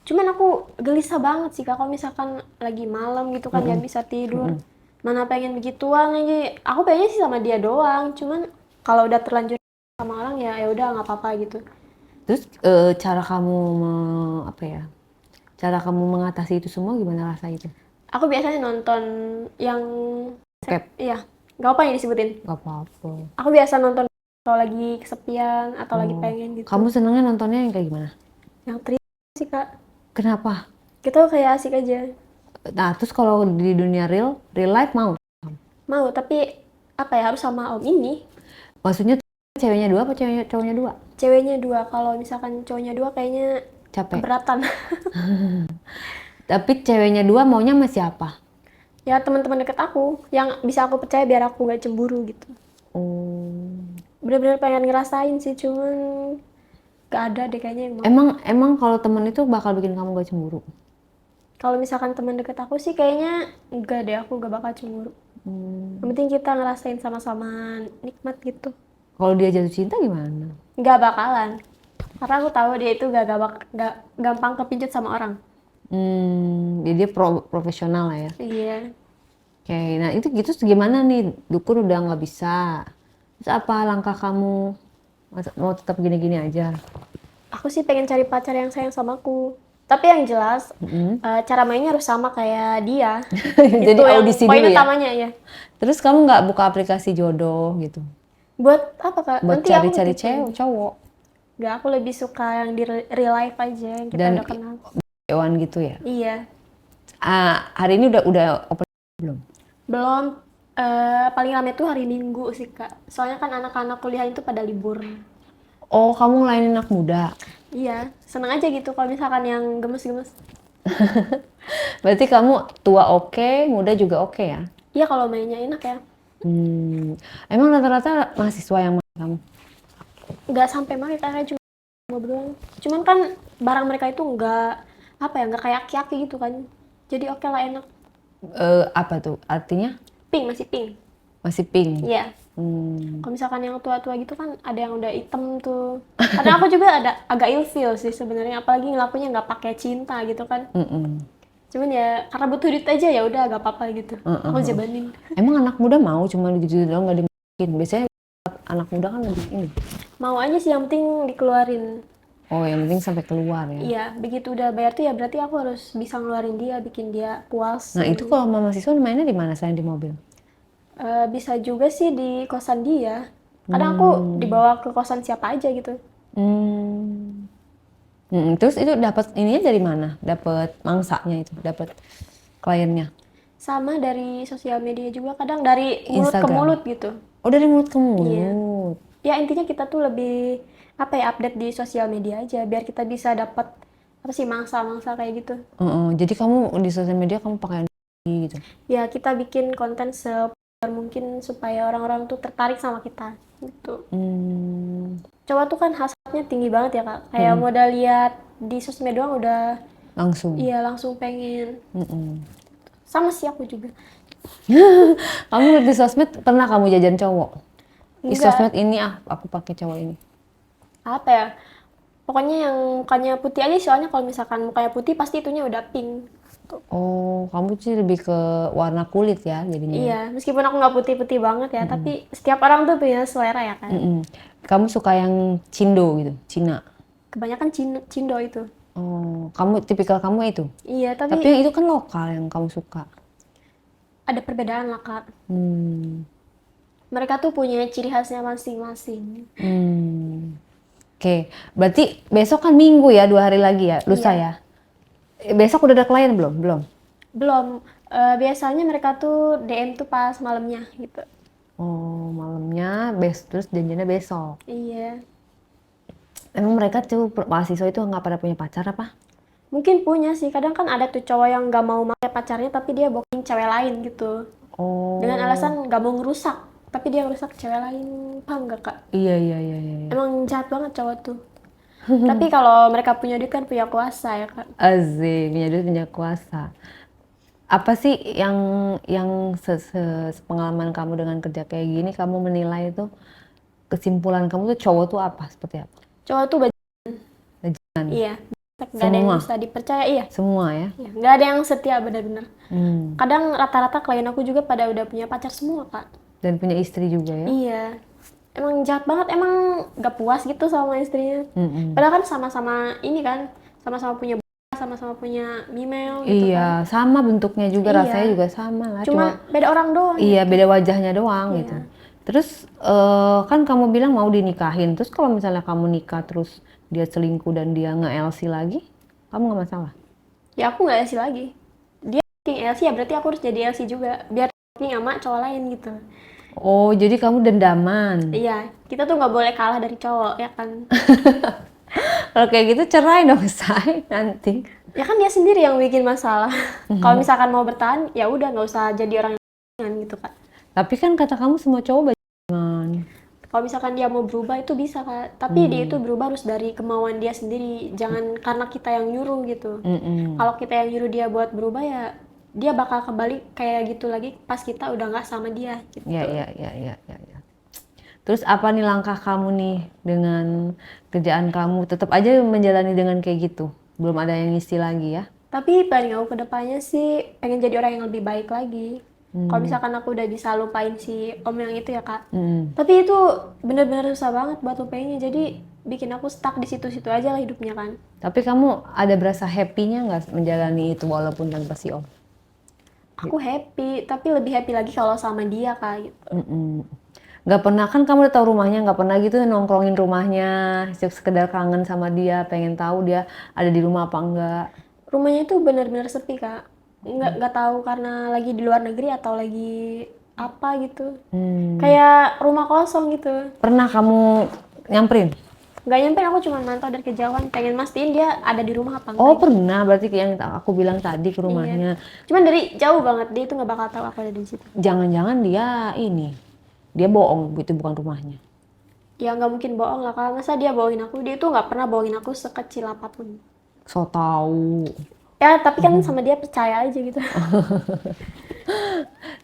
Cuman aku gelisah banget sih, Kak, kalau misalkan lagi malam gitu kan nggak bisa tidur. Mana pengen begituan lagi. Aku pengennya sih sama dia doang. Cuman kalau udah terlanjur sama orang ya ya udah nggak apa-apa gitu. Terus cara kamu apa ya? Cara kamu mengatasi itu semua gimana rasa itu? Aku biasanya nonton yang Cap, iya, nggak apa yang disebutin. nggak apa-apa. Aku biasa nonton kalau lagi kesepian atau lagi Oh. pengen gitu. Kamu senengnya nontonnya yang kayak gimana? Yang trip sih, Kak. Kenapa? Kita kayak asik aja. Nah, terus kalau di dunia real life mau? Mau, tapi apa ya harus sama om ini. Maksudnya ceweknya dua apa cowoknya dua? Ceweknya dua, kalau misalkan cowoknya dua kayaknya Capek. keberatan. Tapi ceweknya dua maunya sama siapa? Ya teman-teman deket aku yang bisa aku percaya biar aku nggak cemburu gitu. Oh. Bener-bener pengen ngerasain sih, cuman gak ada deh kayaknya yang mau. Emang kalau temen itu bakal bikin kamu gak cemburu? Kalau misalkan teman deket aku sih kayaknya enggak deh, aku gak bakal cemburu. Yang penting kita ngerasain sama-sama nikmat gitu. Kalau dia jatuh cinta gimana? Nggak bakalan, karena aku tahu dia itu gak gampang kepincut sama orang. Jadi dia profesional lah ya. Iya. Oke, nah itu gitu gimana nih? Dukun udah nggak bisa. Terus apa langkah kamu? Mau tetap gini-gini aja? Aku sih pengen cari pacar yang sayang sama aku. Tapi yang jelas, cara mainnya harus sama kayak dia. Jadi Itu yang audisi poin dulu ya? utamanya ya. Terus kamu nggak buka aplikasi jodoh gitu? Buat apa, Kak? Buat Nanti aku cari-cari gitu. cowok? Nggak, aku lebih suka yang di real life aja, yang kita Dan udah kenal. hewan gitu ya? Iya. Hari ini udah open belum? Belum, paling rame tuh hari Minggu sih, Kak. Soalnya kan anak-anak kuliah itu pada libur. Oh, kamu ngelainin anak muda. Iya, seneng aja gitu kalau misalkan yang gemes-gemes. Berarti kamu tua oke, muda juga oke ya? Iya, kalau mainnya enak ya. Emang rata-rata mahasiswa yang mana kamu? Nggak sampai marah, kayak cuma ngobrol. Cuman kan barang mereka itu nggak, apa ya, nggak kayak aki-aki gitu kan. Jadi oke lah, enak. Apa tuh? Artinya Pink, masih pink. masih pink. Iya. Hmm. Kalau misalkan yang tua-tua gitu kan ada yang udah hitam tuh. Kadang aku juga ada agak ilfeel sih sebenarnya, apalagi ngelakunya nggak pakai cinta gitu kan. Cuman ya karena butuh duit aja ya udah agak apa-apa gitu. Aku jabanin. Emang anak muda mau cuma gitu doang nggak dimasukin? Biasanya anak muda kan lebih ini. Mau aja sih, yang penting dikeluarin. Oh, yang penting sampai keluar ya. Iya, begitu udah bayar tuh ya berarti aku harus bisa ngeluarin dia, bikin dia puas. Nah, itu kalau sama mahasiswa mainnya di mana selain di mobil? Bisa juga sih di kosan dia. Kadang aku dibawa ke kosan siapa aja gitu. Terus itu dapat ininya dari mana? Dapat mangsanya itu, dapat kliennya? Sama dari sosial media juga, kadang dari mulut ke Instagram. mulut gitu. Oh, dari mulut ke Iya. mulut. Ya intinya kita tuh lebih apa ya, update di sosial media aja biar kita bisa dapat apa sih, mangsa-mangsa kayak gitu. Jadi kamu di sosial media kamu pakai gitu. Ya kita bikin konten sepopuler mungkin supaya orang-orang tuh tertarik sama kita gitu. Cowok tuh kan hasratnya tinggi banget ya, Kak. Kayak modal lihat di sosmed doang udah Langsung. iya langsung pengen. Sama sih aku juga. Kamu di sosmed pernah kamu jajan cowok? Di Enggak. sosmed ini aku pakai cowok ini. Apa ya? Pokoknya yang mukanya putih aja, soalnya kalau misalkan mukanya putih pasti itunya udah pink. Oh, kamu sih lebih ke warna kulit ya jadinya. Iya, meskipun aku nggak putih-putih banget ya, tapi setiap orang tuh punya selera ya kan. Kamu suka yang Cindo gitu, Cina. Kebanyakan Cindo itu. Oh, tipikal kamu itu. Iya, Tapi tapi yang itu kan lokal yang kamu suka. ada perbedaan lah, Kak. Hmm. Mereka tuh punya ciri khasnya masing-masing. Oke, berarti besok kan Minggu ya, 2 hari lagi ya, lusa Iya. ya. Besok udah ada klien belum? Belum. Belum. Biasanya mereka tuh DM tuh pas malamnya gitu. Oh, malamnya, terus janjinya besok. Iya. Emang mereka tuh mahasiswa itu nggak pada punya pacar apa? Mungkin punya sih. Kadang kan ada tuh cowok yang nggak mau pakai pacarnya tapi dia booking cewek lain gitu. Dengan Oh, alasan nggak mau ngerusak. Tapi dia ngerusak cewek lain. Paham nggak Kak? iya iya iya iya. Iya. Emang jahat banget cowok tuh. Tapi kalau mereka punya duit kan punya kuasa ya Kak. Asik, punya duit punya kuasa. Apa sih yang pengalaman kamu dengan kerja kayak gini, kamu menilai itu kesimpulan kamu tuh cowok tuh apa? Seperti apa? Cowok tuh Jangan. iya. Nggak ada yang Semua, bisa dipercaya. Iya. semua ya. Iya. Nggak ada yang setia benar-benar. Hmm. Kadang rata-rata klien aku juga pada udah punya pacar semua Kak. Dan punya istri juga ya. Iya. Emang jahat banget. Emang nggak puas gitu sama istrinya. Mm-mm. Padahal kan sama-sama ini kan. Sama-sama punya sama-sama punya Mimeo gitu kan. Iya, sama bentuknya juga, Iya. rasanya juga sama lah. Cuma beda orang doang. Iya, beda wajahnya doang Iya. gitu. Terus kan kamu bilang mau dinikahin. Terus kalau misalnya kamu nikah terus dia selingkuh dan dia nge-LC lagi, kamu nggak masalah? Ya aku nggak LC lagi. Dia booking LC ya berarti aku harus jadi LC juga. Biar booking sama cowok lain gitu. Oh, jadi kamu dendaman. Iya, kita tuh nggak boleh kalah dari cowok ya kan. Kalau kayak gitu cerai dong, say, nanti. Ya kan dia sendiri yang bikin masalah. Kalau misalkan mau bertahan, ya udah nggak usah jadi orang yang gitu kan. Tapi kan kata kamu semua cowok bajingan. Kalau misalkan dia mau berubah itu bisa Kak. Tapi dia itu berubah harus dari kemauan dia sendiri. Jangan karena kita yang nyuruh gitu. Mm-mm. Kalau kita yang nyuruh dia buat berubah ya dia bakal kembali kayak gitu lagi pas kita udah nggak sama dia gitu. Ya, ya, ya, ya, ya, ya. Terus apa nih langkah kamu nih dengan kerjaan kamu? Tetap aja menjalani dengan kayak gitu. Belum ada yang ngisi lagi ya? Tapi planning aku ke depannya sih pengen jadi orang yang lebih baik lagi. Kalau misalkan aku udah bisa lupain si om yang itu ya Kak. Mm. Tapi itu bener-bener susah banget buat lupainnya. Jadi bikin aku stuck di situ-situ aja lah hidupnya kan. Tapi kamu ada berasa happy-nya nggak menjalani itu walaupun tanpa si om? Aku happy, tapi lebih happy lagi kalau sama dia Kak gitu. Mm-mm. Nggak pernah kan kamu udah tahu rumahnya, nggak pernah gitu nongkrongin rumahnya, sekedar kangen sama dia, pengen tahu dia ada di rumah apa enggak. Rumahnya itu bener-bener sepi Kak. Nggak tahu karena lagi di luar negeri atau lagi apa gitu. Kayak rumah kosong gitu. Pernah kamu nyamperin? Nggak nyampe, aku cuma mantau dari kejauhan, pengen mastiin dia ada di rumah apa enggak. Oh pernah, berarti yang aku bilang tadi ke rumahnya. Cuman dari jauh banget, dia itu nggak bakal tahu aku ada di situ. Jangan-jangan dia dia bohong, itu bukan rumahnya. Ya nggak mungkin bohong lah, kalau masa dia bohongin aku, dia itu nggak pernah bohongin aku sekecil apapun. So tahu. Ya tapi kan sama dia percaya aja gitu.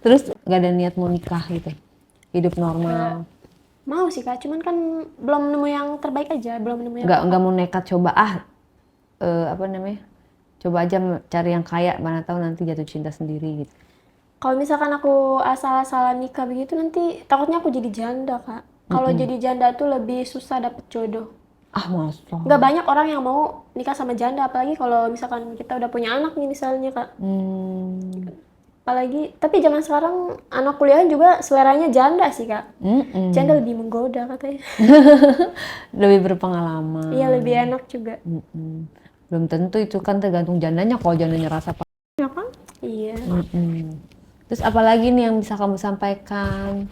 Terus nggak ada niat mau nikah gitu, hidup normal. Mau sih Kak, cuman kan belum nemu yang terbaik aja, belum nemu yang Nggak mau nekat coba apa namanya? Coba aja cari yang kaya, mana tahu nanti jatuh cinta sendiri gitu. Kalau misalkan aku asal-asalan nikah begitu nanti takutnya aku jadi janda Kak. Kalau jadi janda tuh lebih susah dapet jodoh. Ah masa? Nggak banyak orang yang mau nikah sama janda, apalagi kalau misalkan kita udah punya anak nih misalnya Kak. Apalagi, tapi zaman sekarang anak kuliahan juga seleranya janda sih Kak. Janda lebih menggoda katanya. Lebih berpengalaman. Iya lebih enak juga. Belum tentu, itu kan tergantung jandanya. Kalau jandanya rasa Ya kan? Iya. Terus apalagi nih yang bisa kamu sampaikan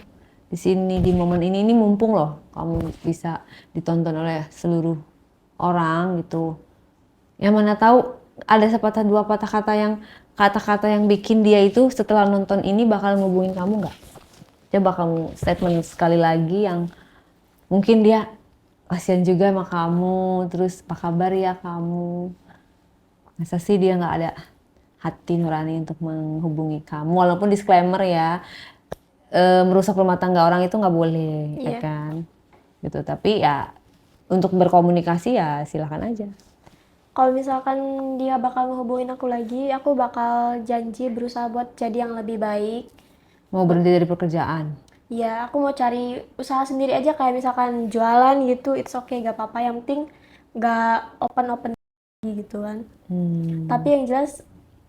di sini di momen ini mumpung loh kamu bisa ditonton oleh seluruh orang gitu. Yang mana tahu ada sepatah dua patah kata-kata yang bikin dia itu setelah nonton ini bakal ngubungin kamu nggak? Coba kamu statement sekali lagi yang mungkin dia kasihan juga sama kamu, terus apa kabar ya kamu? Masa sih dia nggak ada hati nurani untuk menghubungi kamu? Walaupun disclaimer ya, merusak rumah tangga orang itu nggak boleh, ya kan? Gitu. Tapi ya untuk berkomunikasi ya silakan aja. Kalau misalkan dia bakal ngehubungin aku lagi, aku bakal janji berusaha buat jadi yang lebih baik. Mau berhenti dari pekerjaan? Ya, aku mau cari usaha sendiri aja, kayak misalkan jualan gitu, it's okay, gak apa-apa. Yang penting gak open-open gitu kan. Tapi yang jelas,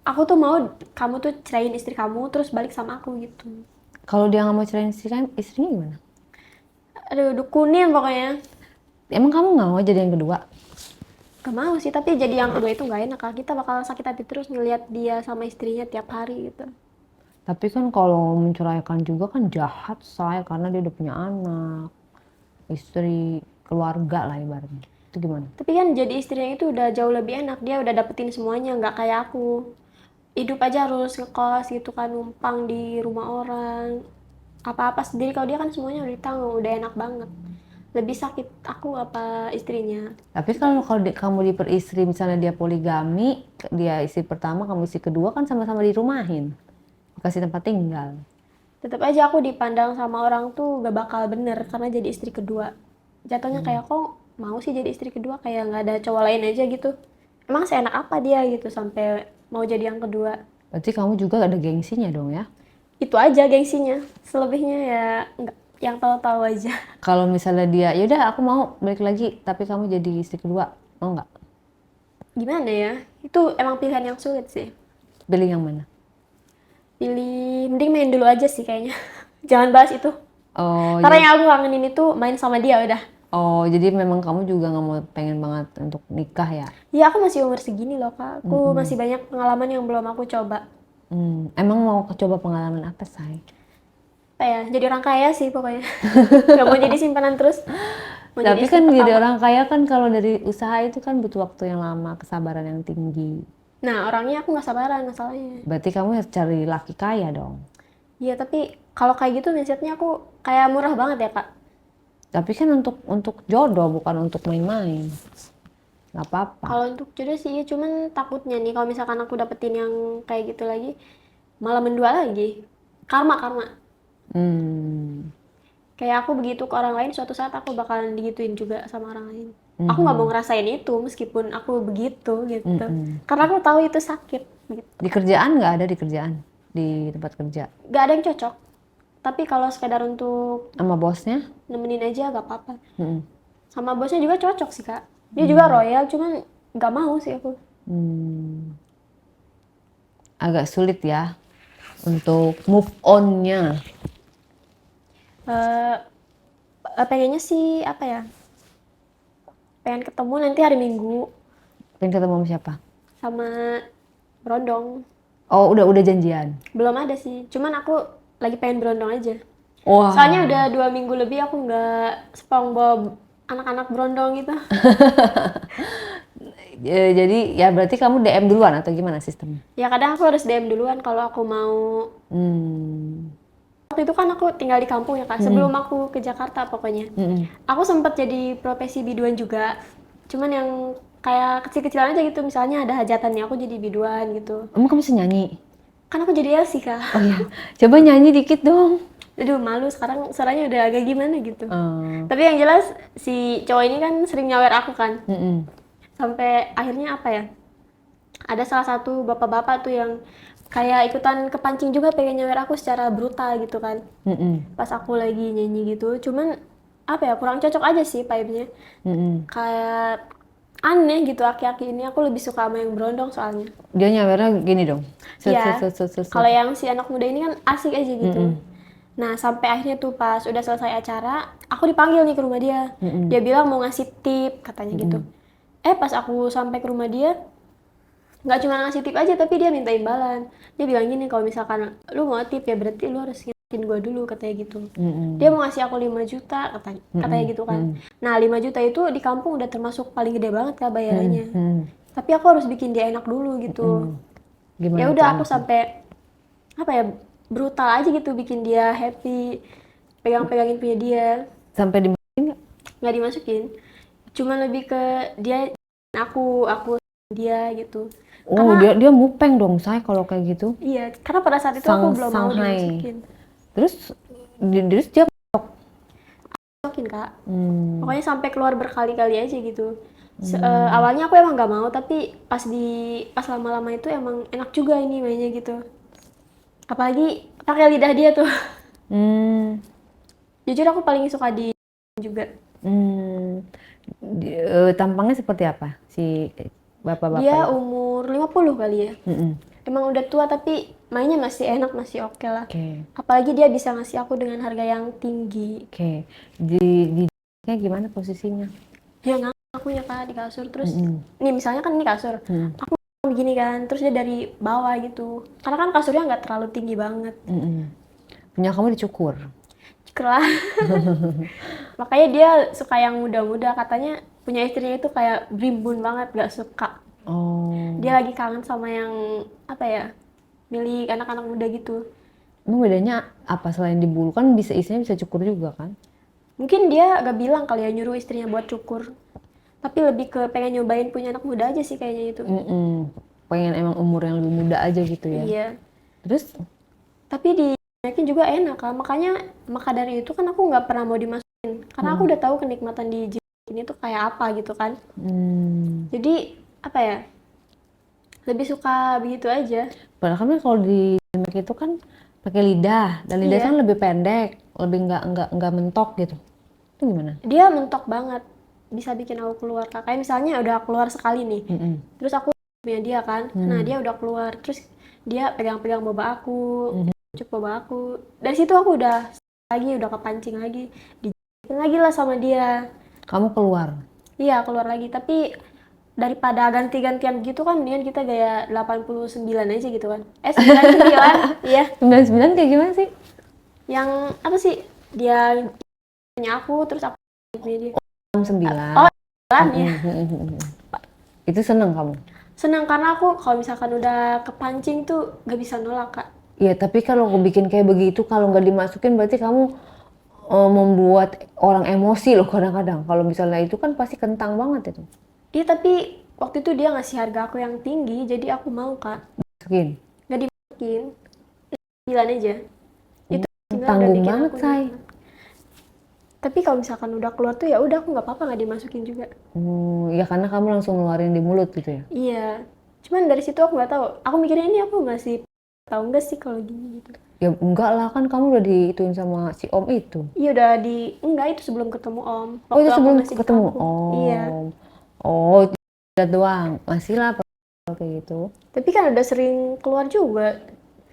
aku tuh mau kamu tuh ceraiin istri kamu, terus balik sama aku gitu. Kalau dia nggak mau ceraiin istrinya gimana? Aduh, dukunin pokoknya. Emang kamu nggak mau jadi yang kedua? Gak mau sih, tapi jadi yang kedua itu nggak enak, Kak. Kita bakal sakit hati terus ngelihat dia sama istrinya tiap hari gitu. Tapi kan kalau menceraikan juga kan jahat, say, karena dia udah punya anak, istri, keluarga lah ibaratnya. Itu gimana? Tapi kan jadi istrinya itu udah jauh lebih enak, dia udah dapetin semuanya, nggak kayak aku. Hidup aja harus ngekos gitu kan, numpang di rumah orang. Apa-apa sendiri, kalau dia kan semuanya udah ditanggung, udah enak banget. Lebih sakit aku apa istrinya. Tapi kalau kamu diperistri, misalnya dia poligami, dia istri pertama, kamu istri kedua, kan sama-sama dirumahin, dikasih tempat tinggal. Tetap aja aku dipandang sama orang tuh gak bakal bener karena jadi istri kedua. Jatuhnya kayak kok mau sih jadi istri kedua, kayak nggak ada cowok lain aja gitu. Emang seenak apa dia gitu sampai mau jadi yang kedua. Berarti kamu juga ada gengsinya dong ya? Itu aja gengsinya. Selebihnya ya nggak, yang tahu-tahu aja. Kalau misalnya dia, yaudah aku mau balik lagi, tapi kamu jadi istri kedua, mau nggak? Gimana ya? Itu emang pilihan yang sulit sih. Pilih yang mana? Pilih, mending main dulu aja sih kayaknya. Jangan bahas itu. Oh, Karena yang aku kangenin itu main sama dia udah. oh, jadi memang kamu juga nggak mau, pengen banget untuk nikah ya? Ya aku masih umur segini loh Kak. Aku masih banyak pengalaman yang belum aku coba. Emang mau coba pengalaman apa, say? Apa ya? Jadi orang kaya sih pokoknya. Gak mau jadi simpanan terus. Mau jadi Tapi istri kan jadi pertama. orang kaya kan kalau dari usaha itu kan butuh waktu yang lama, kesabaran yang tinggi. Nah orangnya aku nggak sabaran masalahnya. Berarti kamu harus cari laki kaya dong. Iya tapi kalau kayak gitu mindsetnya aku kayak murah banget ya Kak. Tapi kan untuk jodoh, bukan untuk main-main. Nggak apa-apa. Kalau untuk jodoh sih iya, cuman takutnya nih kalau misalkan aku dapetin yang kayak gitu lagi, malah mendua lagi. Karma, karma. Hmm. Kayak aku begitu ke orang lain, suatu saat aku bakalan digituin juga sama orang lain. Aku nggak mau ngerasain itu meskipun aku begitu gitu. Karena aku tahu itu sakit gitu. Di kerjaan nggak ada, di kerjaan, di tempat kerja. Gak ada yang cocok. Tapi kalau sekedar untuk Sama bosnya? nemenin aja gak apa-apa. Mm-mm. Sama bosnya juga cocok sih Kak. Dia juga royal, cuman gak mau sih aku. Agak sulit ya untuk move on-nya. Eh, pengennya sih apa ya? Pengen ketemu nanti hari Minggu Pengen ketemu sama siapa? sama Berondong. Oh, udah janjian. Belum ada sih, cuman aku lagi pengen berondong aja. Wah. Soalnya udah 2 minggu lebih aku nggak SpongeBob anak-anak berondong gitu. Jadi ya berarti kamu DM duluan atau gimana sistemnya? Ya kadang aku harus DM duluan kalau aku mau. Hmm. Waktu itu kan aku tinggal di kampung ya Kak, sebelum aku ke Jakarta pokoknya. Aku sempat jadi profesi biduan juga, cuman yang kayak kecil-kecilan aja gitu, misalnya ada hajatannya aku jadi biduan gitu. Emang kamu bisa nyanyi? Kan aku jadi Elsie Kak. Oh iya, coba nyanyi dikit dong. Aduh malu sekarang, suaranya udah agak gimana gitu. Hmm. Tapi yang jelas si cowok ini kan sering nyawer aku kan. Mm-mm. Sampai akhirnya apa ya? Ada salah satu bapak-bapak tuh yang kayak ikutan kepancing juga pengen nyawer aku secara brutal gitu kan. Mm-mm. Pas aku lagi nyanyi gitu, cuman apa ya, kurang cocok aja sih vibe-nya. Mm-mm. Kayak aneh gitu aki-aki ini, aku lebih suka sama yang berondong soalnya. Dia nyawernya gini dong. Set, Iya, set, set, set, set. kalau yang si anak muda ini kan asik aja gitu. Nah sampai akhirnya tuh pas udah selesai acara, aku dipanggil nih ke rumah dia. Dia bilang mau ngasih tip katanya gitu. Pas aku sampai ke rumah dia, nggak cuma ngasih tip aja tapi dia minta imbalan. Dia bilang gini, kalau misalkan lu mau tip ya berarti lu harus ngasih gue dulu katanya gitu. Dia mau ngasih aku 5 juta katanya gitu kan. Nah 5 juta itu di kampung udah termasuk paling gede banget Kak bayarannya. Tapi aku harus bikin dia enak dulu gitu. Gimana Ya tuh udah aku anaknya? sampai apa ya, brutal aja gitu bikin dia happy, pegang-pegangin punya dia. Sampai dimasukin nggak? Nggak dimasukin, cuma lebih ke dia aku dia gitu. Oh, dia mupeng dong, say, kalau kayak gitu. Iya, karena pada saat itu aku belum mau Shanghai. dimasukin. Terus dia Masukin Kak. Hmm. Pokoknya sampai keluar berkali-kali aja gitu. Awalnya aku emang nggak mau, tapi pas lama-lama itu emang enak juga ini mainnya gitu. Apalagi pakai lidah dia tuh. Hmm. Jujur aku paling suka di juga. Tampangnya seperti apa si bapak-bapak Dia itu? umur 50 kali ya. Emang udah tua tapi mainnya masih enak, masih oke lah. Oke. Apalagi dia bisa ngasih aku dengan harga yang tinggi. Oke. Di gimana posisinya? dia ngangkat akunya Kak di kasur. Terus nih misalnya kan ini kasur, aku begini kan, terus dia dari bawah gitu, karena kan kasurnya nggak terlalu tinggi banget. Punya kamu dicukur. Lah. Makanya dia suka yang muda-muda, katanya punya istrinya itu kayak berimbun banget, gak suka. Dia lagi kangen sama yang apa ya, milik anak-anak muda gitu. Emang bedanya apa selain di bulu? Kan bisa istrinya bisa cukur juga kan? Mungkin dia gak bilang kali ya nyuruh istrinya buat cukur, tapi lebih ke pengen nyobain punya anak muda aja sih kayaknya itu. Pengen emang umur yang lebih muda aja gitu ya. Iya. Terus? Tapi dinaikin juga enak kan, makanya maka dari itu kan aku nggak pernah mau dimasukin, karena aku udah tahu kenikmatan di ini tuh kayak apa gitu kan. Jadi apa ya, lebih suka begitu aja. Padahal kan kalau di Mac itu kan pakai lidah, dan lidah kan lebih pendek, lebih nggak mentok gitu. Itu gimana? Dia mentok banget, bisa bikin aku keluar Kak. Kayak misalnya udah keluar sekali nih, terus aku punya dia kan, nah dia udah keluar, terus dia pegang-pegang boba aku, cucuk boba aku. Dari situ aku udah kepancing lagi, dijitin lagi lah sama dia. Kamu keluar? Iya keluar lagi, tapi daripada ganti-gantian gitu kan, mendingan kita gaya 89 aja gitu kan. 99, iya. 99 kayak gimana sih? Yang apa sih? Dia punya aku, terus aku punya dia. 9. Oh, ya. Itu seneng kamu? Senang karena aku kalau misalkan udah kepancing tuh gak bisa nolak Kak. Iya, tapi kalau aku bikin kayak begitu, kalau nggak dimasukin berarti kamu membuat orang emosi loh kadang-kadang. Kalau misalnya itu kan pasti kentang banget itu. Iya tapi waktu itu dia ngasih harga aku yang tinggi, jadi aku mau Kak. Masukin? Gak dimasukin, 9 aja. Itu Tanggung banget say. Tapi kalau misalkan udah keluar tuh ya udah, aku nggak apa-apa nggak dimasukin juga. Ya karena kamu langsung ngeluarin di mulut gitu ya? Iya, cuman dari situ aku nggak tahu. Aku mikirnya ini aku ngasih tahu nggak sih kalau gini gitu. Ya enggak lah, kan kamu udah diituin sama si om itu. Iya udah enggak, itu sebelum ketemu om. Oh itu sebelum masih ketemu om. Iya. Oh lihat doang, masih lah kayak gitu. Tapi kan udah sering keluar juga.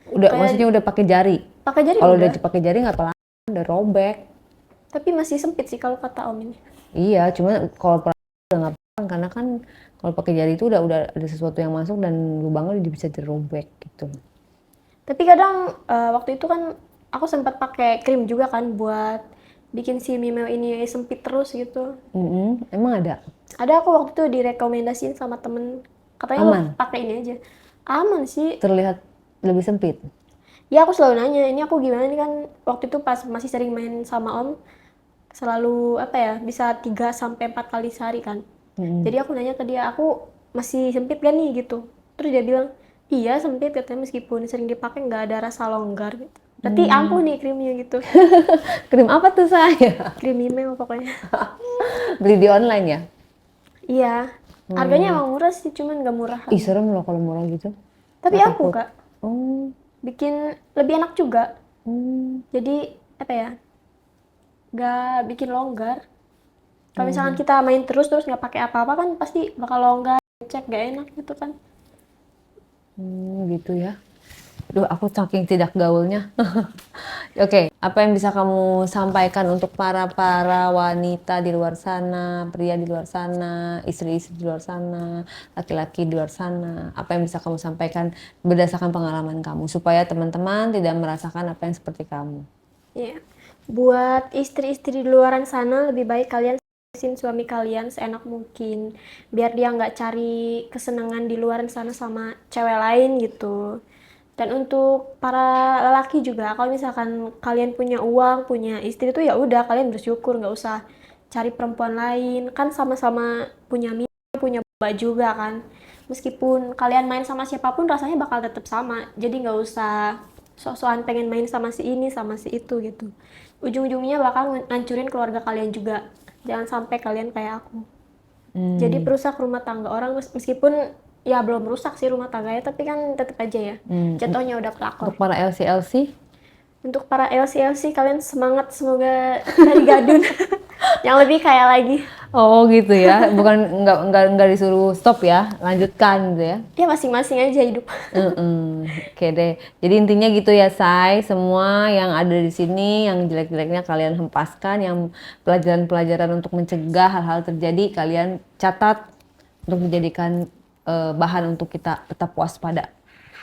Udah maksudnya udah pakai jari? Pakai jari kalau udah pakai jari nggak pelan, udah robek. Tapi masih sempit sih kalau kata om ini. Iya, cuma kalau udah nggak pelan, karena kan kalau pakai jari itu udah ada sesuatu yang masuk dan lubangnya udah bisa dirobek gitu. Tapi kadang waktu itu kan aku sempat pakai krim juga kan buat bikin si Mimeo ini sempit terus gitu. Emang ada? Ada, aku waktu itu direkomendasiin sama temen, katanya pakai ini aja. Aman sih. Terlihat lebih sempit? Ya aku selalu nanya, ini aku gimana nih kan, waktu itu pas masih sering main sama om, selalu apa ya, bisa 3-4 kali sehari kan. Jadi aku nanya ke dia, aku masih sempit gak nih gitu. Terus dia bilang, iya sempit katanya, meskipun sering dipakai nggak ada rasa longgar gitu. Berarti ampuh nih krimnya gitu. Krim apa tuh saya? Krim Mimeo pokoknya. Beli di online ya? Iya, harganya emang murah sih, cuman nggak murah. Ih serem loh kalau murah gitu. Tapi aku Kak, bikin lebih enak juga. Jadi apa ya, nggak bikin longgar. Kalau misalkan kita main terus nggak pakai apa-apa kan pasti bakal longgar, cek nggak enak gitu kan. Gitu ya. Duh, aku saking tidak gaulnya. Oke, apa yang bisa kamu sampaikan untuk para wanita di luar sana, pria di luar sana, istri-istri di luar sana, laki-laki di luar sana? Apa yang bisa kamu sampaikan berdasarkan pengalaman kamu supaya teman-teman tidak merasakan apa yang seperti kamu? Iya. Buat istri-istri di luaran sana, lebih baik kalian suami kalian seenak mungkin, biar dia nggak cari kesenangan di luaran sana sama cewek lain gitu. Dan untuk para lelaki juga, kalau misalkan kalian punya uang, punya istri tuh ya udah kalian bersyukur, nggak usah cari perempuan lain. Kan sama-sama punya punya bapak juga kan. Meskipun kalian main sama siapapun rasanya bakal tetap sama. Jadi nggak usah sok-sokan pengen main sama si ini sama si itu gitu. Ujung-ujungnya bakal ngancurin keluarga kalian juga. Jangan sampai kalian kayak aku. Jadi perusak rumah tangga orang, meskipun ya belum rusak sih rumah tangganya, tapi kan tetap aja ya jatuhnya udah pelakor. Untuk para LC? Untuk para LC kalian semangat, semoga dari gadun. yang lebih kaya lagi. Oh gitu ya, bukan nggak disuruh stop ya, lanjutkan gitu ya. Ya masing-masing aja hidup. Oke deh. Jadi intinya gitu ya, Say. Semua yang ada di sini, yang jelek-jeleknya kalian hempaskan, yang pelajaran-pelajaran untuk mencegah hal-hal terjadi, kalian catat untuk menjadikan bahan untuk kita tetap waspada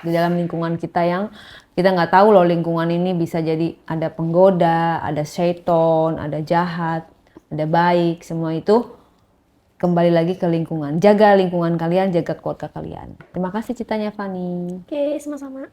di dalam lingkungan kita yang kita nggak tahu loh, lingkungan ini bisa jadi ada penggoda, ada syaiton, ada jahat, ada baik, semua itu kembali lagi ke lingkungan. Jaga lingkungan kalian, jaga keluarga kalian. Terima kasih ceritanya, Fani. Oke, sama-sama.